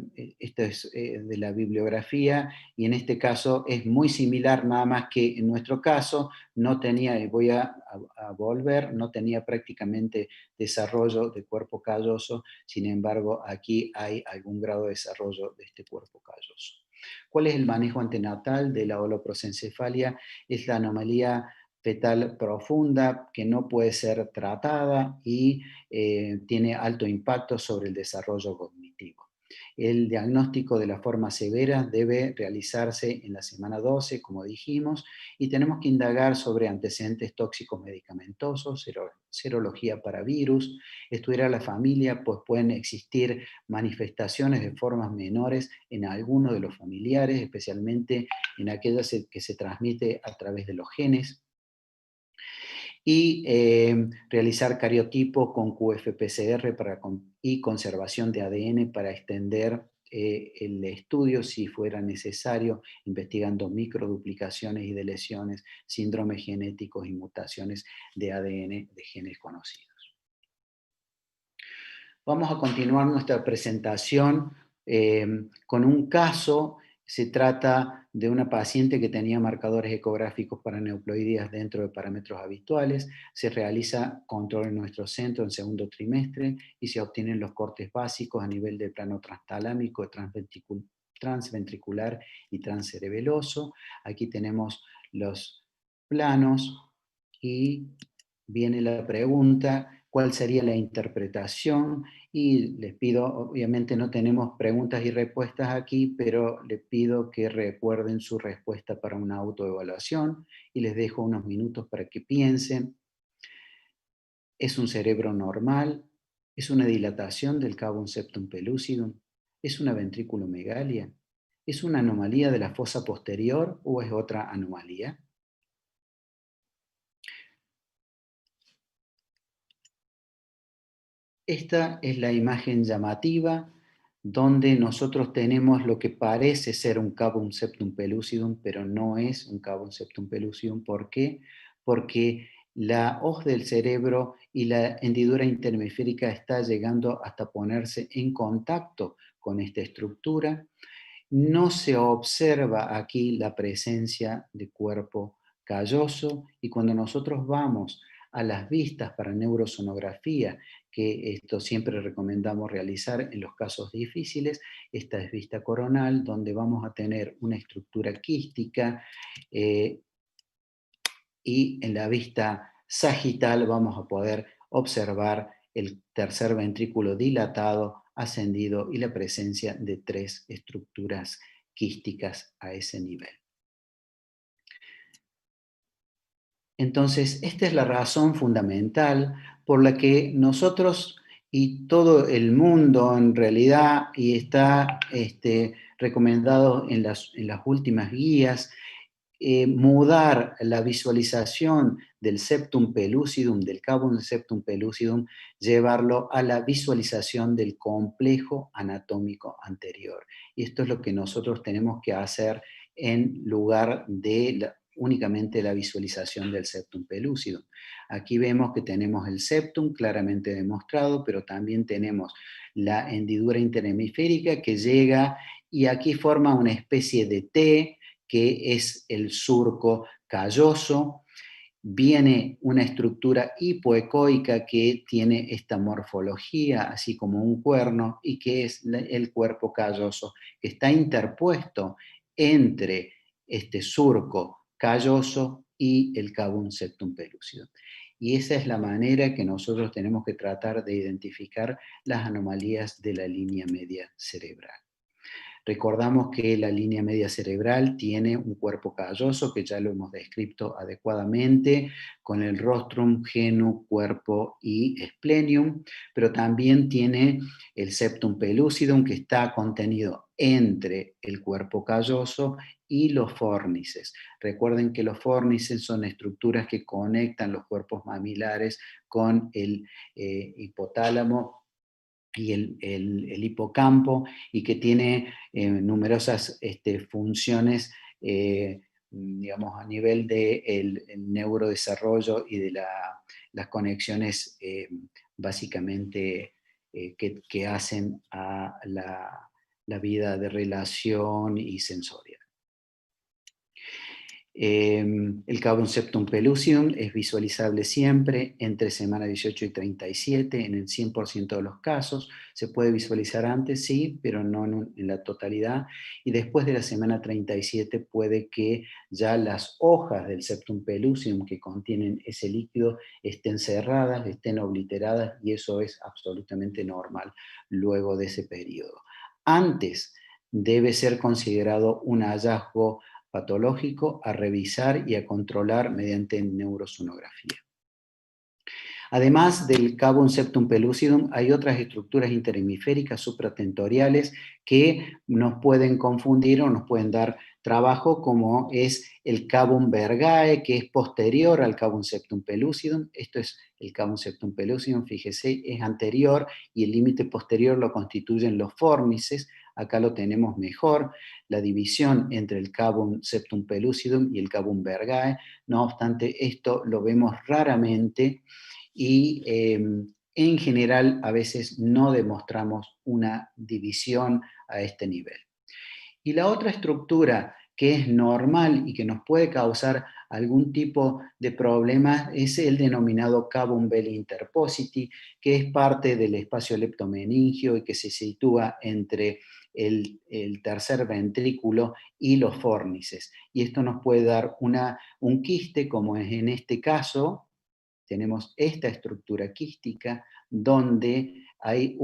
es de la bibliografía, y en este caso es muy similar, nada más que en nuestro caso no tenía, voy a volver, no tenía prácticamente desarrollo de cuerpo calloso, sin embargo aquí hay algún grado de desarrollo de este cuerpo calloso. ¿Cuál es el manejo antenatal de la holoprosencefalia? Es la anomalía fetal profunda que no puede ser tratada y tiene alto impacto sobre el desarrollo cognitivo. El diagnóstico de la forma severa debe realizarse en la semana 12, como dijimos, y tenemos que indagar sobre antecedentes tóxicos medicamentosos, serología para virus, estudiar a la familia, pues pueden existir manifestaciones de formas menores en alguno de los familiares, especialmente en aquellas que se transmite a través de los genes, y realizar cariotipo con QFPCR y conservación de ADN para extender el estudio si fuera necesario, investigando microduplicaciones y deleciones, síndromes genéticos y mutaciones de ADN de genes conocidos. Vamos a continuar nuestra presentación con un caso. Se trata de una paciente que tenía marcadores ecográficos para neuploidías dentro de parámetros habituales. Se realiza control en nuestro centro en segundo trimestre y se obtienen los cortes básicos a nivel del plano transtalámico, transventricular y transcerebeloso. Aquí tenemos los planos y viene la pregunta, ¿cuál sería la interpretación? Y les pido, obviamente no tenemos preguntas y respuestas aquí, pero les pido que recuerden su respuesta para una autoevaluación y les dejo unos minutos para que piensen. ¿Es un cerebro normal? ¿Es una dilatación del cavum septum pellucidum? ¿Es una ventriculomegalia? ¿Es una anomalía de la fosa posterior o es otra anomalía? Esta es la imagen llamativa donde nosotros tenemos lo que parece ser un cavum septum pellucidum, pero no es un cavum septum pellucidum. ¿Por qué? Porque la hoz del cerebro y la hendidura interhemisférica está llegando hasta ponerse en contacto con esta estructura. No se observa aquí la presencia de cuerpo calloso y cuando nosotros vamos a las vistas para neurosonografía, que esto siempre recomendamos realizar en los casos difíciles, esta es vista coronal, donde vamos a tener una estructura quística y en la vista sagital vamos a poder observar el tercer ventrículo dilatado, ascendido y la presencia de 3 estructuras quísticas a ese nivel. Entonces, esta es la razón fundamental por la que nosotros y todo el mundo en realidad, y está recomendado en las últimas guías, mudar la visualización del septum pellucidum, del cavum septum pellucidum, llevarlo a la visualización del complejo anatómico anterior. Y esto es lo que nosotros tenemos que hacer en lugar de únicamente la visualización del septum pellucidum. Aquí vemos que tenemos el septum claramente demostrado, pero también tenemos la hendidura interhemisférica que llega y aquí forma una especie de T, que es el surco calloso. Viene una estructura hipoecoica que tiene esta morfología, así como un cuerno, y que es el cuerpo calloso, que está interpuesto entre este surco calloso y el cavum septum pellucidum. Y esa es la manera que nosotros tenemos que tratar de identificar las anomalías de la línea media cerebral. Recordamos que la línea media cerebral tiene un cuerpo calloso, que ya lo hemos descrito adecuadamente, con el rostrum, genu, cuerpo y splenium, pero también tiene el septum pellucidum, que está contenido entre el cuerpo calloso y los fórnices. Recuerden que los fórnices son estructuras que conectan los cuerpos mamilares con el hipotálamo y el hipocampo, y que tiene numerosas funciones, digamos, a nivel del neurodesarrollo y de las conexiones básicamente que hacen a la vida de relación y sensoria. El cavum septum pellucidum es visualizable siempre entre semana 18 y 37 en el 100% de los casos. Se puede visualizar antes, sí, pero no en la totalidad. Y después de la semana 37 puede que ya las hojas del septum pellucidum que contienen ese líquido estén cerradas, estén obliteradas, y eso es absolutamente normal luego de ese periodo. Antes debe ser considerado un hallazgo patológico a revisar y a controlar mediante neurosonografía. Además del cavum septum pellucidum, hay otras estructuras interhemisféricas supratentoriales que nos pueden confundir o nos pueden dar trabajo, como es el cavum vergae, que es posterior al cavum septum pellucidum. Esto es el cavum septum pellucidum, fíjese, es anterior y el límite posterior lo constituyen los fórnices. Acá lo tenemos mejor, la división entre el cavum septum pellucidum y el cavum vergae. No obstante, esto lo vemos raramente y en general a veces no demostramos una división a este nivel. Y la otra estructura que es normal y que nos puede causar algún tipo de problema es el denominado cavum belli interpositi, que es parte del espacio leptomeningio y que se sitúa entre el tercer ventrículo y los fórnices. Y esto nos puede dar un quiste, como es en este caso. Tenemos esta estructura quística donde hay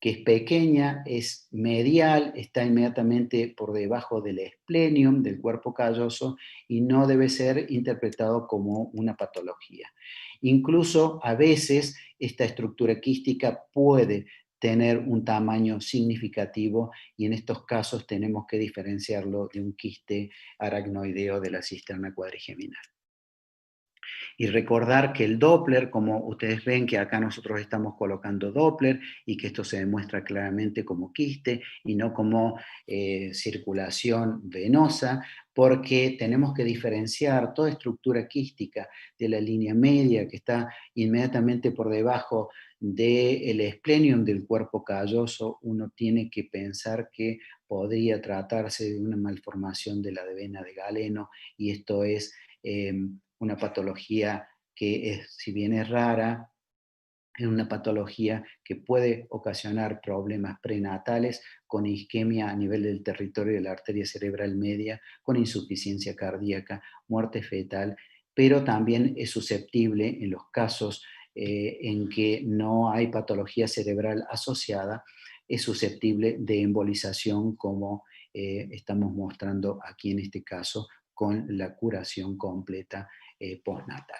que es pequeña, es medial, está inmediatamente por debajo del esplenium, del cuerpo calloso, y no debe ser interpretado como una patología. Incluso a veces esta estructura quística puede tener un tamaño significativo y en estos casos tenemos que diferenciarlo de un quiste aracnoideo de la cisterna cuadrigeminal. Y recordar que el Doppler, como ustedes ven que acá nosotros estamos colocando Doppler y que esto se demuestra claramente como quiste y no como circulación venosa, porque tenemos que diferenciar toda estructura quística de la línea media que está inmediatamente por debajo del esplenium del cuerpo calloso. Uno tiene que pensar que podría tratarse de una malformación de la vena de Galeno, y esto es una patología que si bien es rara, es una patología que puede ocasionar problemas prenatales con isquemia a nivel del territorio de la arteria cerebral media, con insuficiencia cardíaca, muerte fetal, pero también es susceptible en los casos en que no hay patología cerebral asociada, es susceptible de embolización, como estamos mostrando aquí en este caso con la curación completa postnatal.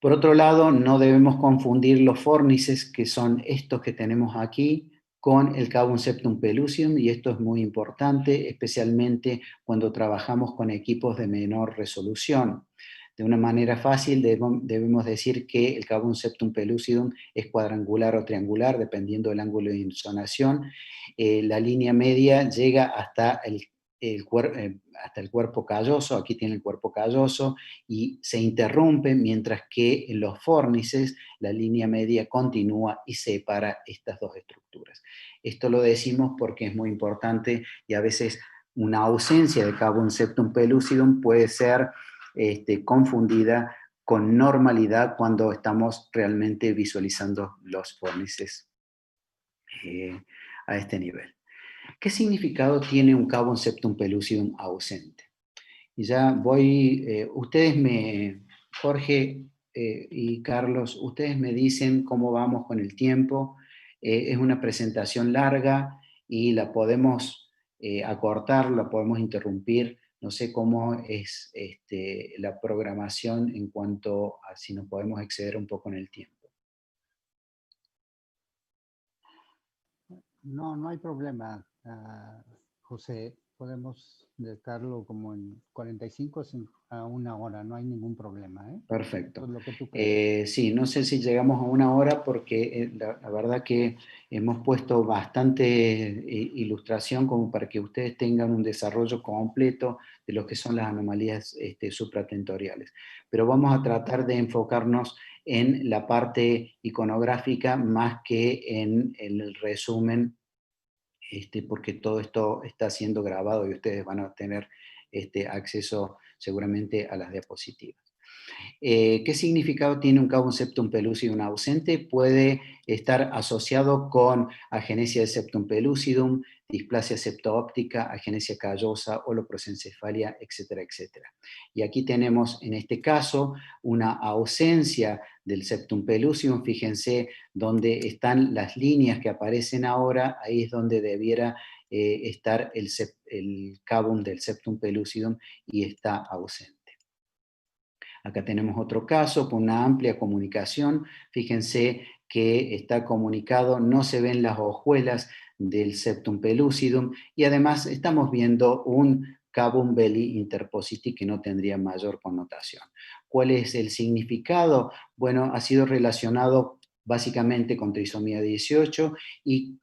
Por otro lado, no debemos confundir los fórnices, que son estos que tenemos aquí, con el Cavum septum pellucidum, y esto es muy importante, especialmente cuando trabajamos con equipos de menor resolución. De una manera fácil debemos decir que el Cavum septum pellucidum es cuadrangular o triangular, dependiendo del ángulo de insonación. La línea media llega hasta hasta el cuerpo calloso. Aquí tiene el cuerpo calloso, y se interrumpe, mientras que en los fórnices la línea media continúa y separa estas dos estructuras. Esto lo decimos porque es muy importante, y a veces una ausencia de Cavum septum pellucidum puede ser confundida con normalidad cuando estamos realmente visualizando los fórnices a este nivel. ¿Qué significado tiene un Cavum septum pellucidum ausente? Y ya voy, Jorge y Carlos, ustedes me dicen cómo vamos con el tiempo. Es una presentación larga y la podemos acortar, la podemos interrumpir. No sé cómo es la programación en cuanto a si nos podemos exceder un poco en el tiempo. No, no hay problema, José. Podemos dejarlo como en 45 a una hora, no hay ningún problema. Perfecto. Lo que tú creas. Sí, no sé si llegamos a una hora, porque la verdad que hemos puesto bastante ilustración como para que ustedes tengan un desarrollo completo de lo que son las anomalías supratentoriales. Pero vamos a tratar de enfocarnos en la parte iconográfica más que en el resumen, porque todo esto está siendo grabado y ustedes van a tener acceso seguramente a las diapositivas. ¿Qué significado tiene un Cavum septum pellucidum ausente? Puede estar asociado con agenesia de septum pellucidum, displasia septo-óptica, agenesia callosa, holoprosencefalia, etcétera, etcétera. Y aquí tenemos en este caso una ausencia del septum pellucidum. Fíjense dónde están las líneas que aparecen ahora, ahí es donde debiera estar el Cavum del septum pellucidum, y está ausente. Acá tenemos otro caso con una amplia comunicación. Fíjense que está comunicado, no se ven las hojuelas del septum pellucidum, y además estamos viendo un Cavum belli interpositi que no tendría mayor connotación. ¿Cuál es el significado? Bueno, ha sido relacionado básicamente con trisomía 18 y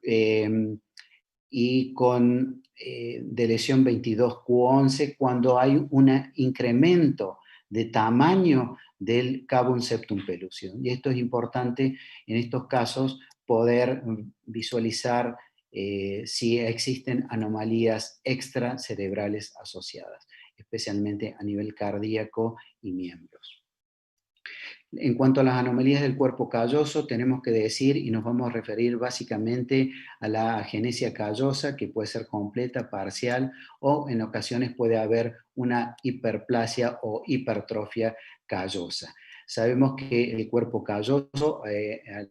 con de lesión 22q11, cuando hay un incremento de tamaño del Cavum septum pellucidum. Y esto es importante en estos casos, poder visualizar si existen anomalías extracerebrales asociadas, especialmente a nivel cardíaco y miembros. En cuanto a las anomalías del cuerpo calloso, tenemos que decir, y nos vamos a referir básicamente a la agenesia callosa, que puede ser completa, parcial, o en ocasiones puede haber una hiperplasia o hipertrofia callosa. Sabemos que el cuerpo calloso a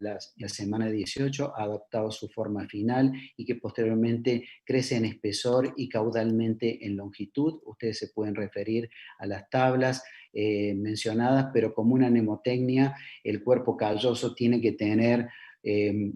la semana 18 ha adoptado su forma final y que posteriormente crece en espesor y caudalmente en longitud. Ustedes se pueden referir a las tablas mencionadas, pero como una mnemotecnia, el cuerpo calloso tiene que tener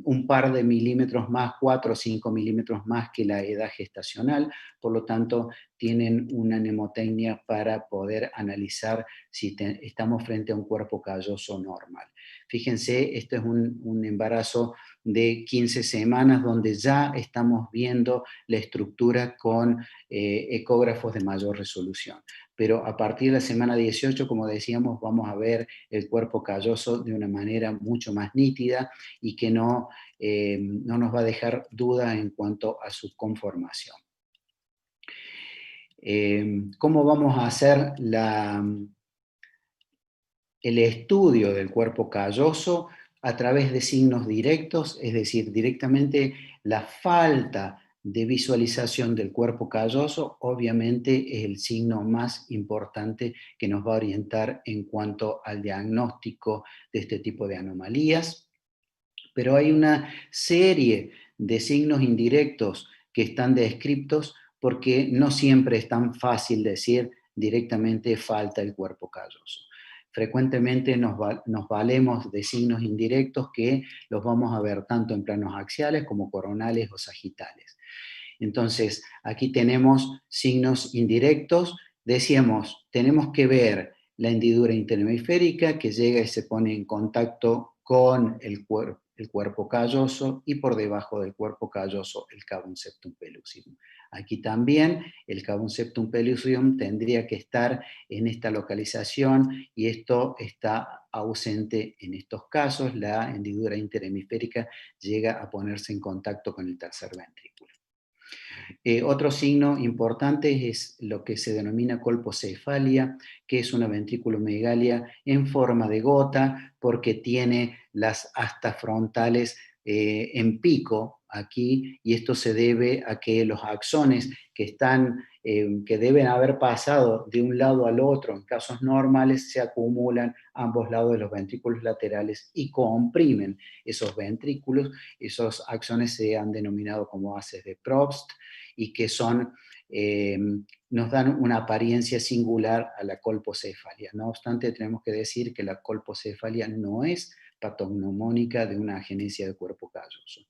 un par de milímetros más, 4 o 5 milímetros más que la edad gestacional, por lo tanto tienen una mnemotecnia para poder analizar si estamos frente a un cuerpo calloso normal. Fíjense, este es un embarazo de 15 semanas donde ya estamos viendo la estructura con ecógrafos de mayor resolución. Pero a partir de la semana 18, como decíamos, vamos a ver el cuerpo calloso de una manera mucho más nítida y que no nos va a dejar duda en cuanto a su conformación. ¿Cómo vamos a hacer el estudio del cuerpo calloso? A través de signos directos, es decir, directamente la falta de visualización del cuerpo calloso, obviamente es el signo más importante que nos va a orientar en cuanto al diagnóstico de este tipo de anomalías. Pero hay una serie de signos indirectos que están descritos porque no siempre es tan fácil decir directamente falta el cuerpo calloso. Frecuentemente nos valemos de signos indirectos que los vamos a ver tanto en planos axiales como coronales o sagitales. Entonces, aquí tenemos signos indirectos. Decíamos, tenemos que ver la hendidura interhemisférica que llega y se pone en contacto con el cuerpo calloso, y por debajo del cuerpo calloso el cavum septum pellucidum. Aquí también el cavum septum pellucidum tendría que estar en esta localización y esto está ausente en estos casos. La hendidura interhemisférica llega a ponerse en contacto con el tercer ventrículo. Otro signo importante es lo que se denomina colpocefalia, que es una ventriculomegalia en forma de gota porque tiene las astas frontales en pico aquí, y esto se debe a que los axones que deben haber pasado de un lado al otro en casos normales se acumulan a ambos lados de los ventrículos laterales y comprimen esos ventrículos. Esos axones se han denominado como haces de Probst y que nos dan una apariencia singular a la colpocefalia. No obstante, tenemos que decir que la colpocefalia no es patognomónica de una agenesia de cuerpo calloso.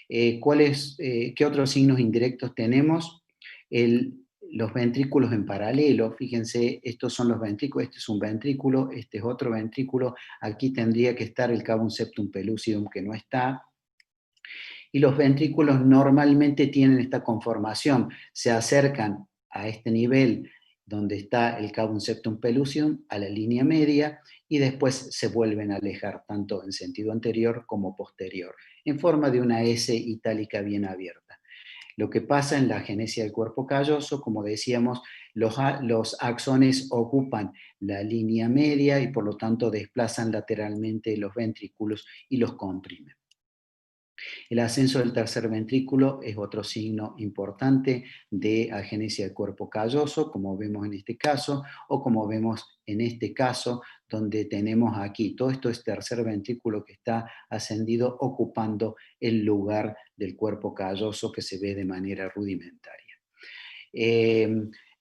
¿Qué otros signos indirectos tenemos? Los ventrículos en paralelo. Fíjense, estos son los ventrículos, este es un ventrículo, este es otro ventrículo, aquí tendría que estar el cavum septum pellucidum, que no está. Y los ventrículos normalmente tienen esta conformación, se acercan a este nivel donde está el cavum septum pellucidum, a la línea media, y después se vuelven a alejar tanto en sentido anterior como posterior, en forma de una S itálica bien abierta. Lo que pasa en la agenesia del cuerpo calloso, como decíamos, los axones ocupan la línea media y por lo tanto desplazan lateralmente los ventrículos y los comprimen. El ascenso del tercer ventrículo es otro signo importante de agenesia del cuerpo calloso, como vemos en este caso, o como vemos en este caso, donde tenemos aquí, todo esto es tercer ventrículo que está ascendido ocupando el lugar del cuerpo calloso que se ve de manera rudimentaria.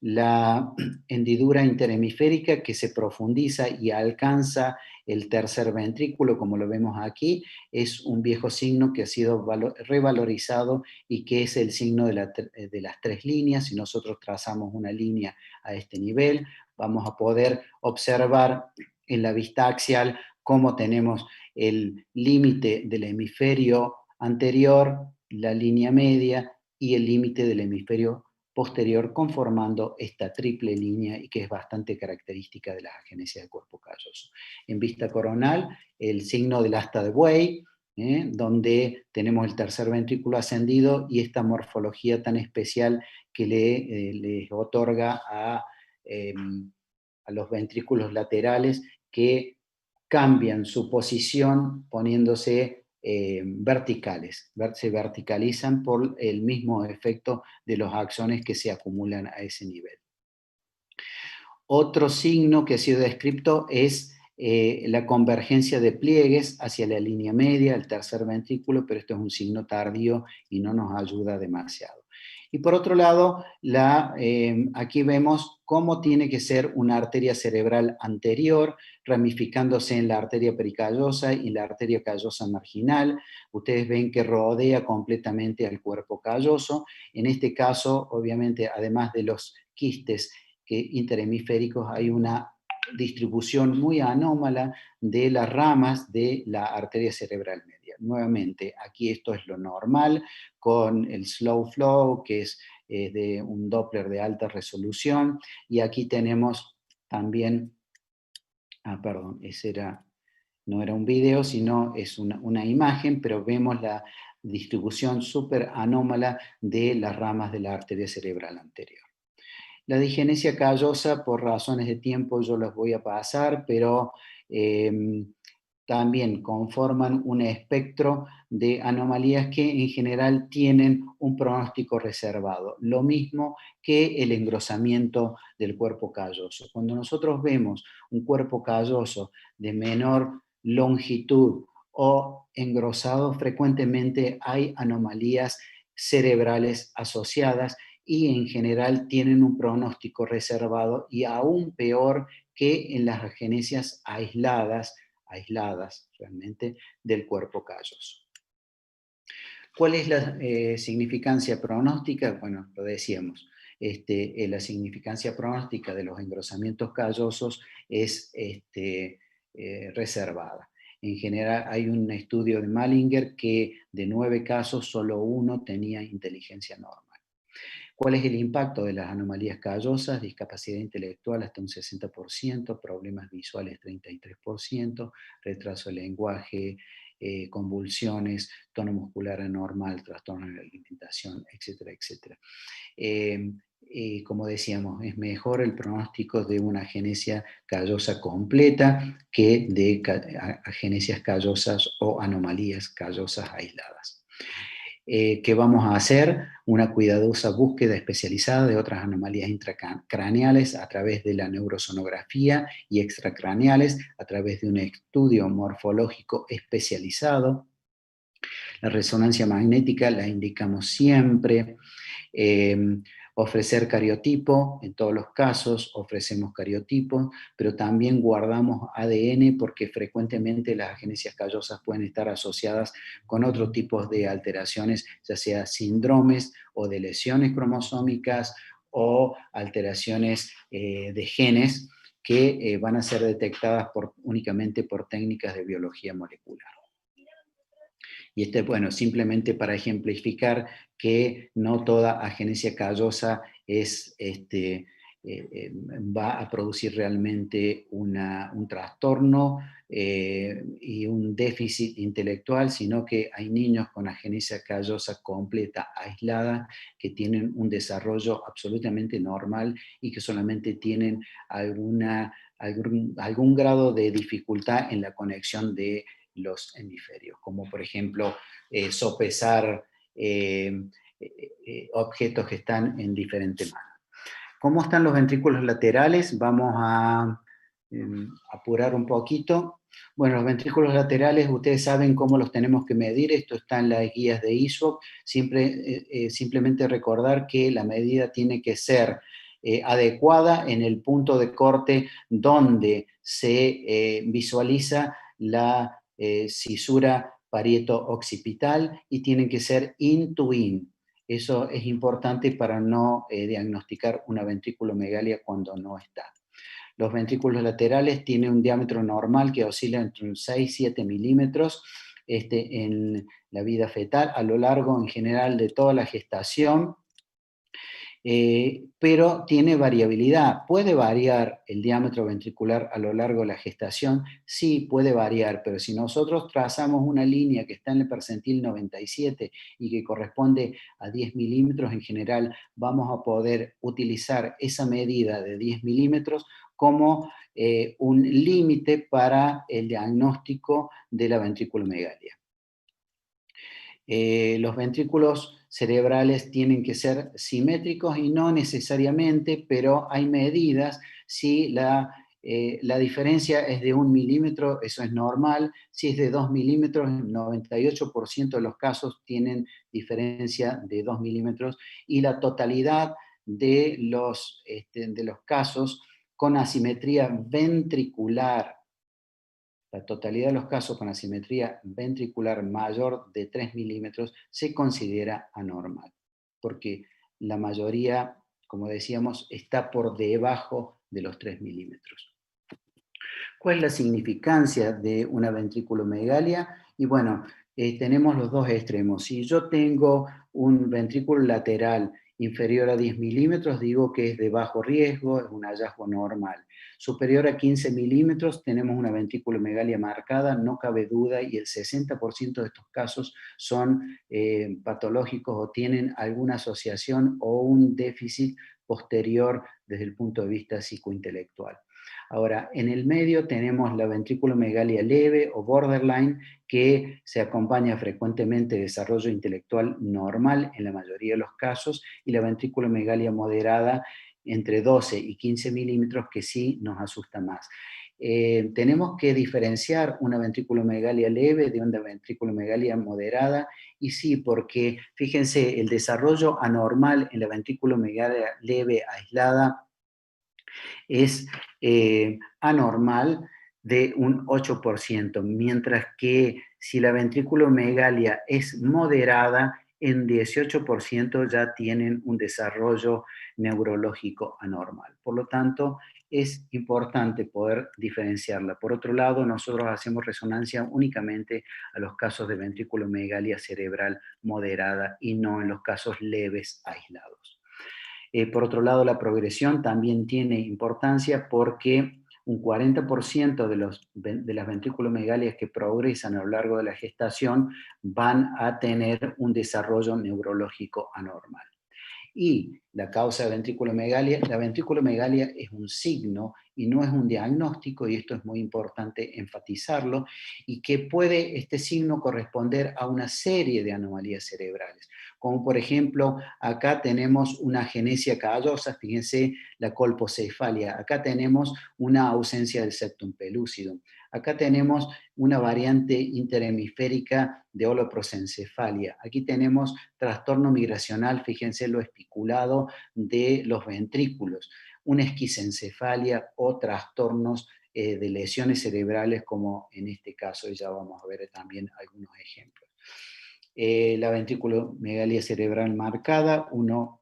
La hendidura interhemisférica que se profundiza y alcanza el tercer ventrículo, como lo vemos aquí, es un viejo signo que ha sido revalorizado y que es el signo de las tres líneas. Si nosotros trazamos una línea a este nivel, vamos a poder observar en la vista axial cómo tenemos el límite del hemisferio anterior, la línea media y el límite del hemisferio posterior, conformando esta triple línea y que es bastante característica de las agenesias del cuerpo calloso. En vista coronal, el signo del asta de buey, donde tenemos el tercer ventrículo ascendido y esta morfología tan especial que le otorga a los ventrículos laterales, que cambian su posición poniéndose verticales, se verticalizan por el mismo efecto de los axones que se acumulan a ese nivel. Otro signo que ha sido descrito es la convergencia de pliegues hacia la línea media, el tercer ventrículo, pero esto es un signo tardío y no nos ayuda demasiado. Y por otro lado, aquí vemos cómo tiene que ser una arteria cerebral anterior, ramificándose en la arteria pericallosa y la arteria callosa marginal. Ustedes ven que rodea completamente al cuerpo calloso. En este caso, obviamente, además de los quistes interhemisféricos, hay una distribución muy anómala de las ramas de la arteria cerebral media. Nuevamente, aquí esto es lo normal, con el slow flow, que es de un Doppler de alta resolución, y aquí tenemos también, perdón, no era un video, sino es una imagen, pero vemos la distribución súper anómala de las ramas de la arteria cerebral anterior. La digenesia callosa, por razones de tiempo, yo las voy a pasar, pero también conforman un espectro de anomalías que en general tienen un pronóstico reservado. Lo mismo que el engrosamiento del cuerpo calloso. Cuando nosotros vemos un cuerpo calloso de menor longitud o engrosado, frecuentemente hay anomalías cerebrales asociadas y en general tienen un pronóstico reservado y aún peor que en las agenesias aisladas realmente del cuerpo calloso. ¿Cuál es la significancia pronóstica? Bueno, lo decíamos, la significancia pronóstica de los engrosamientos callosos es reservada. En general hay un estudio de Mallinger que de 9 casos solo 1 tenía inteligencia normal. ¿Cuál es el impacto de las anomalías callosas? Discapacidad intelectual hasta un 60%, problemas visuales 33%, retraso del lenguaje, convulsiones, tono muscular anormal, trastorno de la alimentación, etcétera, etcétera. Como decíamos, es mejor el pronóstico de una agenesia callosa completa que de agenesias callosas o anomalías callosas aisladas. ¿Qué vamos a hacer? Una cuidadosa búsqueda especializada de otras anomalías intracraneales a través de la neurosonografía y extracraneales, a través de un estudio morfológico especializado. La resonancia magnética la indicamos siempre. Ofrecer cariotipo, en todos los casos ofrecemos cariotipo, pero también guardamos ADN porque frecuentemente las agenesias callosas pueden estar asociadas con otros tipos de alteraciones, ya sea síndromes o de lesiones cromosómicas o alteraciones de genes que van a ser detectadas únicamente por técnicas de biología molecular. Y bueno, simplemente para ejemplificar que no toda agenesia callosa va a producir realmente un trastorno y un déficit intelectual, sino que hay niños con agenesia callosa completa, aislada, que tienen un desarrollo absolutamente normal y que solamente tienen algún grado de dificultad en la conexión de los hemisferios, como por ejemplo sopesar objetos que están en diferente mano. ¿Cómo están los ventrículos laterales? Vamos a apurar un poquito. Bueno, los ventrículos laterales, ustedes saben cómo los tenemos que medir, esto está en las guías de ISO. Simplemente recordar que la medida tiene que ser adecuada en el punto de corte donde se visualiza la cisura parieto-occipital y tienen que ser in-to-in. Eso es importante para no diagnosticar una ventriculomegalia cuando no está. Los ventrículos laterales tienen un diámetro normal que oscila entre 6 y 7 milímetros en la vida fetal, a lo largo en general de toda la gestación. pero tiene variabilidad. ¿Puede variar el diámetro ventricular a lo largo de la gestación? Sí, puede variar, pero si nosotros trazamos una línea que está en el percentil 97 y que corresponde a 10 milímetros, en general vamos a poder utilizar esa medida de 10 milímetros como un límite para el diagnóstico de la ventriculomegalia. Los ventrículos cerebrales tienen que ser simétricos y no necesariamente, pero hay medidas. Si la diferencia es de 1 milímetro, eso es normal. Si es de 2 milímetros, el 98% de los casos tienen diferencia de 2 milímetros, y la totalidad de los casos con asimetría ventricular, la totalidad de los casos con asimetría ventricular mayor de 3 milímetros se considera anormal, porque la mayoría, como decíamos, está por debajo de los 3 milímetros. ¿Cuál es la significancia de una ventriculomegalia? Y bueno, tenemos los dos extremos. Si yo tengo un ventrículo lateral inferior a 10 milímetros, digo que es de bajo riesgo, es un hallazgo normal. Superior a 15 milímetros tenemos una ventriculomegalia marcada, no cabe duda, y el 60% de estos casos son patológicos o tienen alguna asociación o un déficit posterior desde el punto de vista psicointelectual. Ahora, en el medio tenemos la ventriculomegalia leve o borderline, que se acompaña frecuentemente de desarrollo intelectual normal en la mayoría de los casos, y la ventriculomegalia moderada entre 12 y 15 milímetros, que sí nos asusta más. Tenemos que diferenciar una ventriculomegalia leve de una ventriculomegalia moderada, y sí, porque fíjense, el desarrollo anormal en la ventriculomegalia leve aislada es anormal de un 8%, mientras que si la ventriculomegalia es moderada, en 18% ya tienen un desarrollo neurológico anormal. Por lo tanto, es importante poder diferenciarla. Por otro lado, nosotros hacemos resonancia únicamente a los casos de ventriculomegalia cerebral moderada y no en los casos leves aislados. Por otro lado, la progresión también tiene importancia, porque un 40% de las ventriculomegalias que progresan a lo largo de la gestación van a tener un desarrollo neurológico anormal. Y la causa de ventriculomegalia, la ventriculomegalia es un signo y no es un diagnóstico, y esto es muy importante enfatizarlo, y que puede este signo corresponder a una serie de anomalías cerebrales, como por ejemplo, acá tenemos una agenesia callosa, fíjense la colpocefalia, acá tenemos una ausencia del septum pellucidum, acá tenemos una variante interhemisférica de holoprosencefalia, aquí tenemos trastorno migracional, fíjense lo espiculado de los ventrículos, una esquisencefalia o trastornos de lesiones cerebrales, como en este caso, y ya vamos a ver también algunos ejemplos. La ventriculomegalia cerebral marcada, uno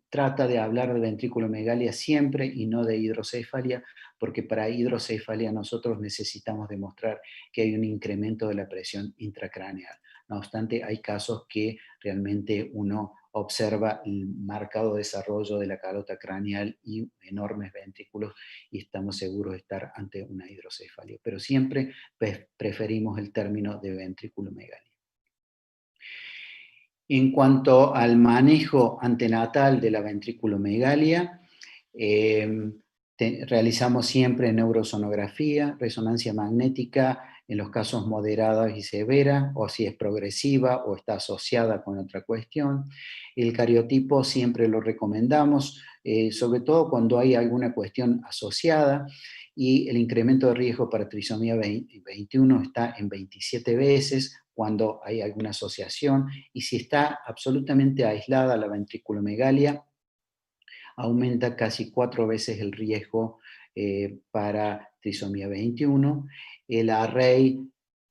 trata de hablar de ventriculomegalia siempre y no de hidrocefalia, porque para hidrocefalia nosotros necesitamos demostrar que hay un incremento de la presión intracraneal. No obstante, hay casos que realmente uno observa el marcado desarrollo de la calota craneal y enormes ventrículos, y estamos seguros de estar ante una hidrocefalia. Pero siempre preferimos el término de ventriculomegalia. En cuanto al manejo antenatal de la ventriculomegalia, realizamos siempre neurosonografía, resonancia magnética en los casos moderados y severas, o si es progresiva o está asociada con otra cuestión. El cariotipo siempre lo recomendamos, sobre todo cuando hay alguna cuestión asociada, y el incremento de riesgo para trisomía 21 está en 27 veces cuando hay alguna asociación, y si está absolutamente aislada la ventriculomegalia, aumenta casi 4 veces el riesgo para trisomía 21. El array,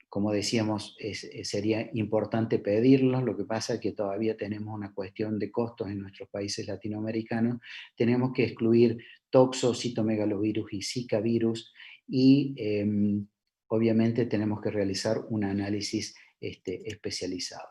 como decíamos, sería importante pedirlo, lo que pasa es que todavía tenemos una cuestión de costos en nuestros países latinoamericanos, tenemos que excluir toxo, citomegalovirus y zika virus, y obviamente tenemos que realizar un análisis especializado.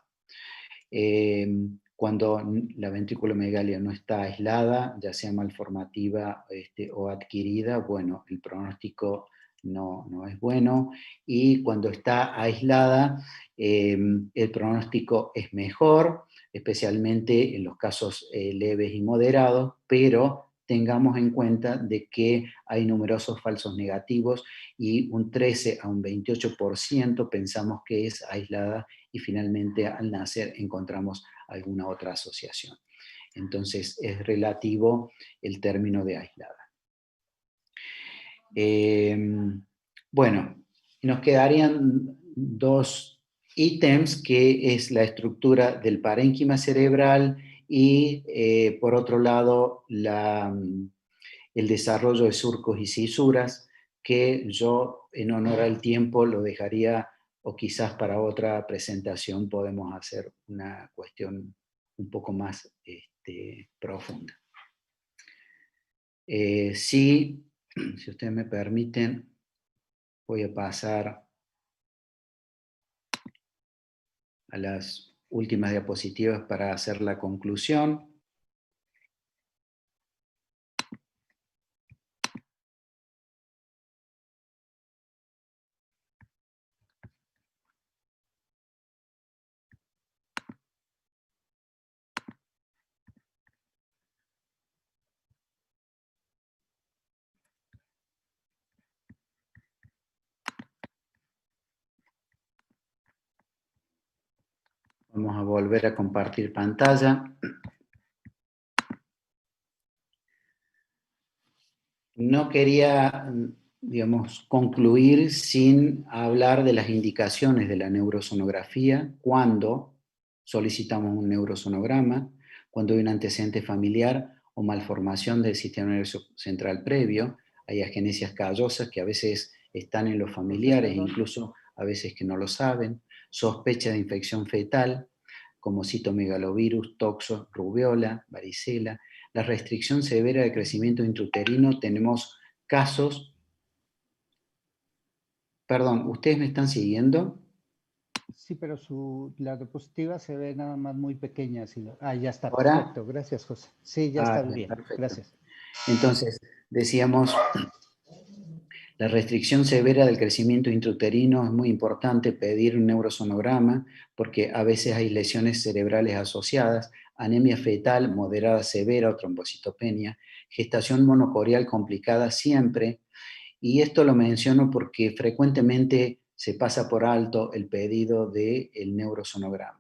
Cuando la ventriculomegalia no está aislada, ya sea malformativa o adquirida, bueno, el pronóstico no es bueno. Y cuando está aislada, el pronóstico es mejor, especialmente en los casos leves y moderados, pero tengamos en cuenta de que hay numerosos falsos negativos y un 13 a un 28% pensamos que es aislada y finalmente al nacer encontramos alguna otra asociación. Entonces es relativo el término de aislada. Bueno, nos quedarían dos ítems, que es la estructura del parénquima cerebral y por otro lado el desarrollo de surcos y cisuras, que yo en honor al tiempo lo dejaría, o quizás para otra presentación podemos hacer una cuestión un poco más profunda. Si ustedes me permiten, voy a pasar a las últimas diapositivas para hacer la conclusión. Vamos a volver a compartir pantalla. No quería, digamos, concluir sin hablar de las indicaciones de la neurosonografía cuando solicitamos un neurosonograma, cuando hay un antecedente familiar o malformación del sistema nervioso central previo. Hay agenesias callosas que a veces están en los familiares, incluso a veces que no lo saben. Sospecha de infección fetal, como citomegalovirus, toxos, rubiola, varicela. La restricción severa de crecimiento intrauterino, tenemos casos... Perdón, ¿ustedes me están siguiendo? Sí, pero la diapositiva se ve nada más muy pequeña. Ya está, ¿Ahora? perfecto. Gracias, José. Sí, ya está bien. Perfecto. Gracias. Entonces, decíamos, la restricción severa del crecimiento intrauterino es muy importante pedir un neurosonograma porque a veces hay lesiones cerebrales asociadas, anemia fetal moderada severa o trombocitopenia, gestación monocorial complicada siempre, y esto lo menciono porque frecuentemente se pasa por alto el pedido del neurosonograma.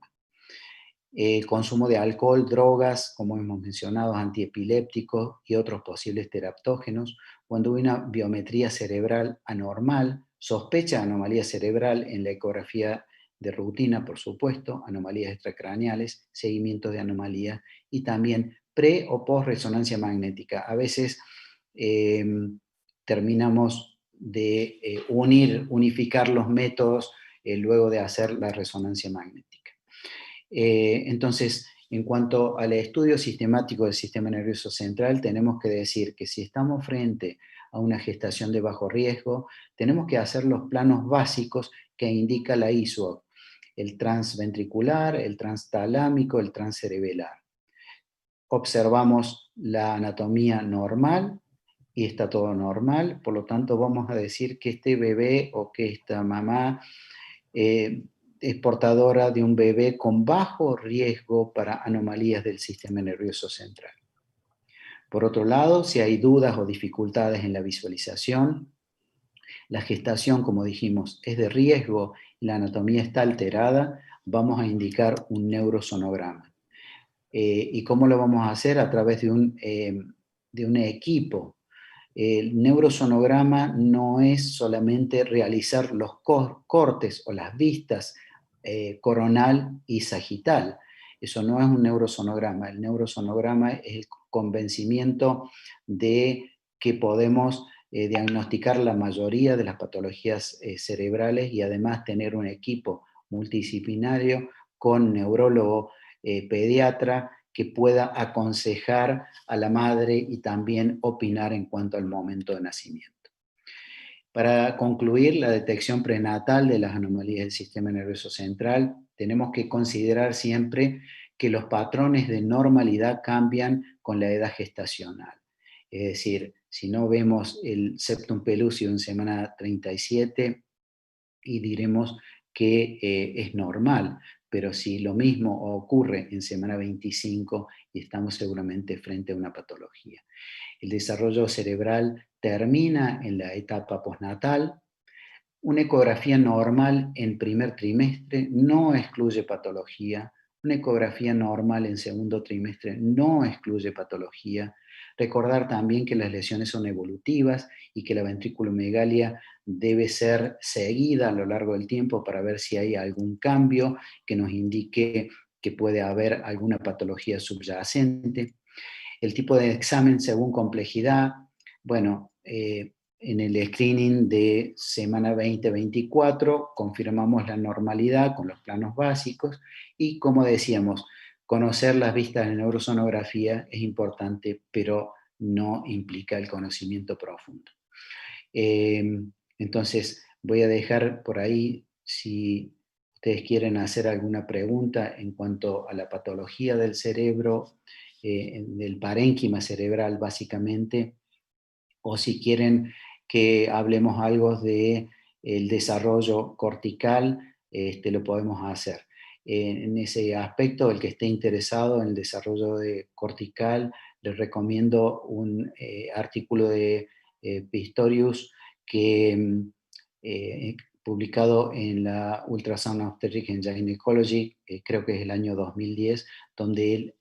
Consumo de alcohol, drogas, como hemos mencionado, antiepilépticos y otros posibles teraptógenos. Cuando hay una biometría cerebral anormal, sospecha de anomalía cerebral en la ecografía de rutina, por supuesto, anomalías extracraneales, seguimiento de anomalías y también pre o post resonancia magnética. A veces terminamos de unificar los métodos luego de hacer la resonancia magnética. Entonces, en cuanto al estudio sistemático del sistema nervioso central, tenemos que decir que si estamos frente a una gestación de bajo riesgo, tenemos que hacer los planos básicos que indica la ISUOC, el transventricular, el transtalámico, el transcerebelar. Observamos la anatomía normal y está todo normal, por lo tanto vamos a decir que este bebé o que esta mamá es portadora de un bebé con bajo riesgo para anomalías del sistema nervioso central. Por otro lado, si hay dudas o dificultades en la visualización, la gestación, como dijimos, es de riesgo y la anatomía está alterada, vamos a indicar un neurosonograma. ¿Y cómo lo vamos a hacer? A través de un equipo. El neurosonograma no es solamente realizar los cortes o las vistas coronal y sagital. Eso no es un neurosonograma. El neurosonograma es el convencimiento de que podemos diagnosticar la mayoría de las patologías cerebrales y además tener un equipo multidisciplinario con neurólogo pediatra que pueda aconsejar a la madre y también opinar en cuanto al momento de nacimiento. Para concluir la detección prenatal de las anomalías del sistema nervioso central, tenemos que considerar siempre que los patrones de normalidad cambian con la edad gestacional. Es decir, si no vemos el septum pellucid en semana 37 y diremos que es normal, pero si lo mismo ocurre en semana 25 y estamos seguramente frente a una patología. El desarrollo cerebral termina en la etapa postnatal. Una ecografía normal en primer trimestre no excluye patología. Una ecografía normal en segundo trimestre no excluye patología. Recordar también que las lesiones son evolutivas y que la ventriculomegalia debe ser seguida a lo largo del tiempo para ver si hay algún cambio que nos indique que puede haber alguna patología subyacente. El tipo de examen según complejidad, bueno, en el screening de semana 20-24 confirmamos la normalidad con los planos básicos y, como decíamos, conocer las vistas de neurosonografía es importante, pero no implica el conocimiento profundo. Entonces, voy a dejar por ahí, si ustedes quieren hacer alguna pregunta en cuanto a la patología del cerebro, del parénquima cerebral básicamente, o si quieren que hablemos algo del desarrollo cortical, lo podemos hacer. En ese aspecto, el que esté interesado en el desarrollo cortical, les recomiendo un artículo de Pistorius que publicado en la Ultrasound Obstetrics and Gynecology, creo que es el año 2010, donde él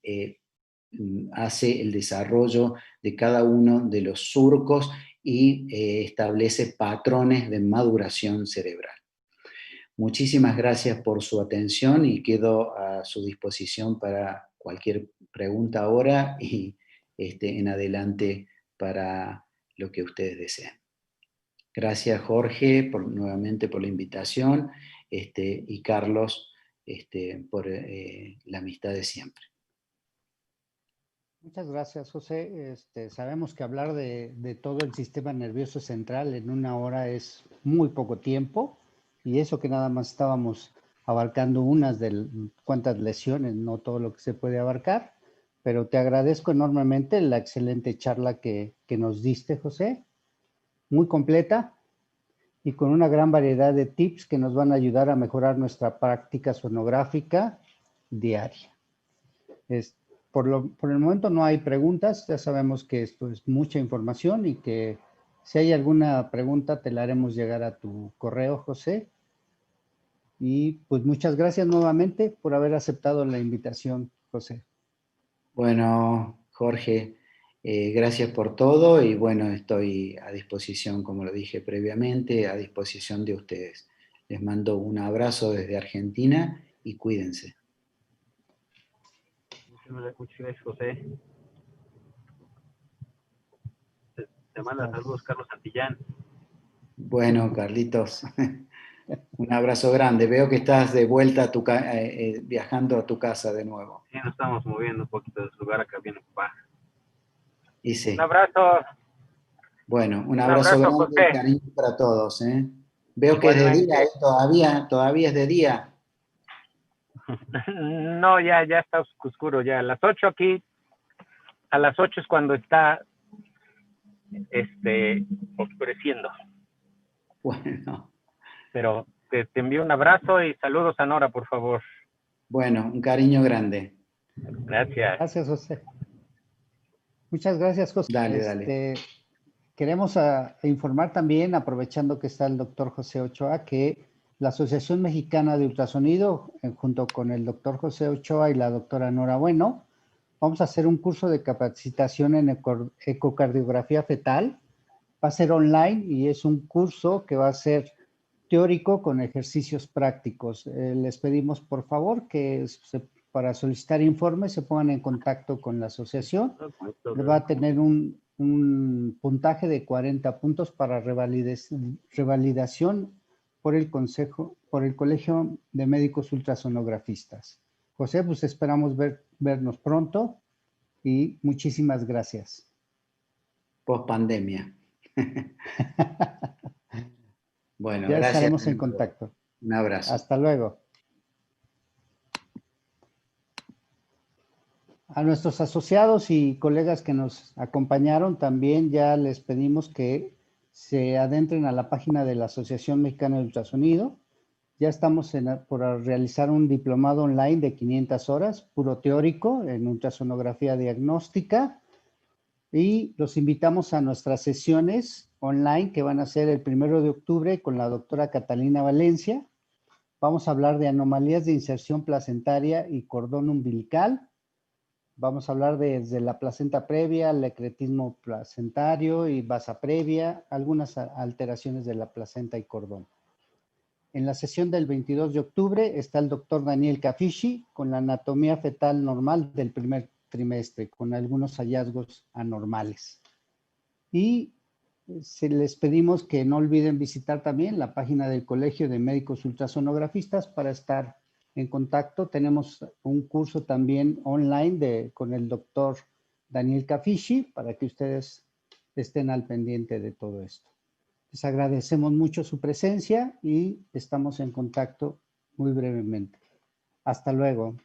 hace el desarrollo de cada uno de los surcos y establece patrones de maduración cerebral. Muchísimas gracias por su atención y quedo a su disposición para cualquier pregunta ahora y en adelante para lo que ustedes deseen. Gracias, Jorge, nuevamente por la invitación, y Carlos, por la amistad de siempre. Muchas gracias, José. Sabemos que hablar de todo el sistema nervioso central en una hora es muy poco tiempo, y eso que nada más estábamos abarcando unas de cuantas lesiones, no todo lo que se puede abarcar, pero te agradezco enormemente la excelente charla que nos diste, José, muy completa y con una gran variedad de tips que nos van a ayudar a mejorar nuestra práctica sonográfica diaria. Por el momento no hay preguntas, ya sabemos que esto es mucha información y que si hay alguna pregunta te la haremos llegar a tu correo, José. Y pues muchas gracias nuevamente por haber aceptado la invitación, José. Bueno, Jorge, gracias por todo y bueno, estoy a disposición, como lo dije previamente, a disposición de ustedes. Les mando un abrazo desde Argentina y cuídense. Muchas gracias, José. Te manda saludos, Carlos Santillán. Bueno, Carlitos, un abrazo grande. Veo que estás de vuelta a viajando a tu casa de nuevo. Sí, nos estamos moviendo un poquito de su lugar acá bien ocupada. Y sí. Un abrazo. Bueno, un abrazo grande José. y cariño para todos. Veo que es de día, todavía es de día. No, ya está oscuro, ya a las 8 aquí, a las 8 es cuando está oscureciendo. Bueno. Pero te envío un abrazo y saludos a Nora, por favor. Bueno, un cariño grande. Gracias. Gracias, José. Muchas gracias, José. Dale. Queremos informar también, aprovechando que está el doctor José Ochoa, que la Asociación Mexicana de Ultrasonido, junto con el doctor José Ochoa y la doctora Nora Bueno, vamos a hacer un curso de capacitación en ecocardiografía fetal. Va a ser online y es un curso que va a ser teórico con ejercicios prácticos. Les pedimos, por favor, que para solicitar informes se pongan en contacto con la asociación. Va a tener un puntaje de 40 puntos para revalidación por el Colegio de Médicos Ultrasonografistas. José, pues esperamos vernos pronto y muchísimas gracias. Post pandemia. Bueno, ya gracias. Estaremos en contacto. Un abrazo. Hasta luego. A nuestros asociados y colegas que nos acompañaron, también ya les pedimos que se adentren a la página de la Asociación Mexicana de Ultrasonido. Ya estamos por realizar un diplomado online de 500 horas, puro teórico, en ultrasonografía diagnóstica. Y los invitamos a nuestras sesiones online que van a ser el 1 de octubre con la doctora Catalina Valencia. Vamos a hablar de anomalías de inserción placentaria y cordón umbilical. Vamos a hablar desde la placenta previa, el ecretismo placentario y basa previa, algunas alteraciones de la placenta y cordón. En la sesión del 22 de octubre está el doctor Daniel Cafishi con la anatomía fetal normal del primer trimestre, con algunos hallazgos anormales. Y les pedimos que no olviden visitar también la página del Colegio de Médicos Ultrasonografistas para estar en contacto. Tenemos un curso también online con el doctor Daniel Cafishi para que ustedes estén al pendiente de todo esto. Les agradecemos mucho su presencia y estamos en contacto muy brevemente. Hasta luego.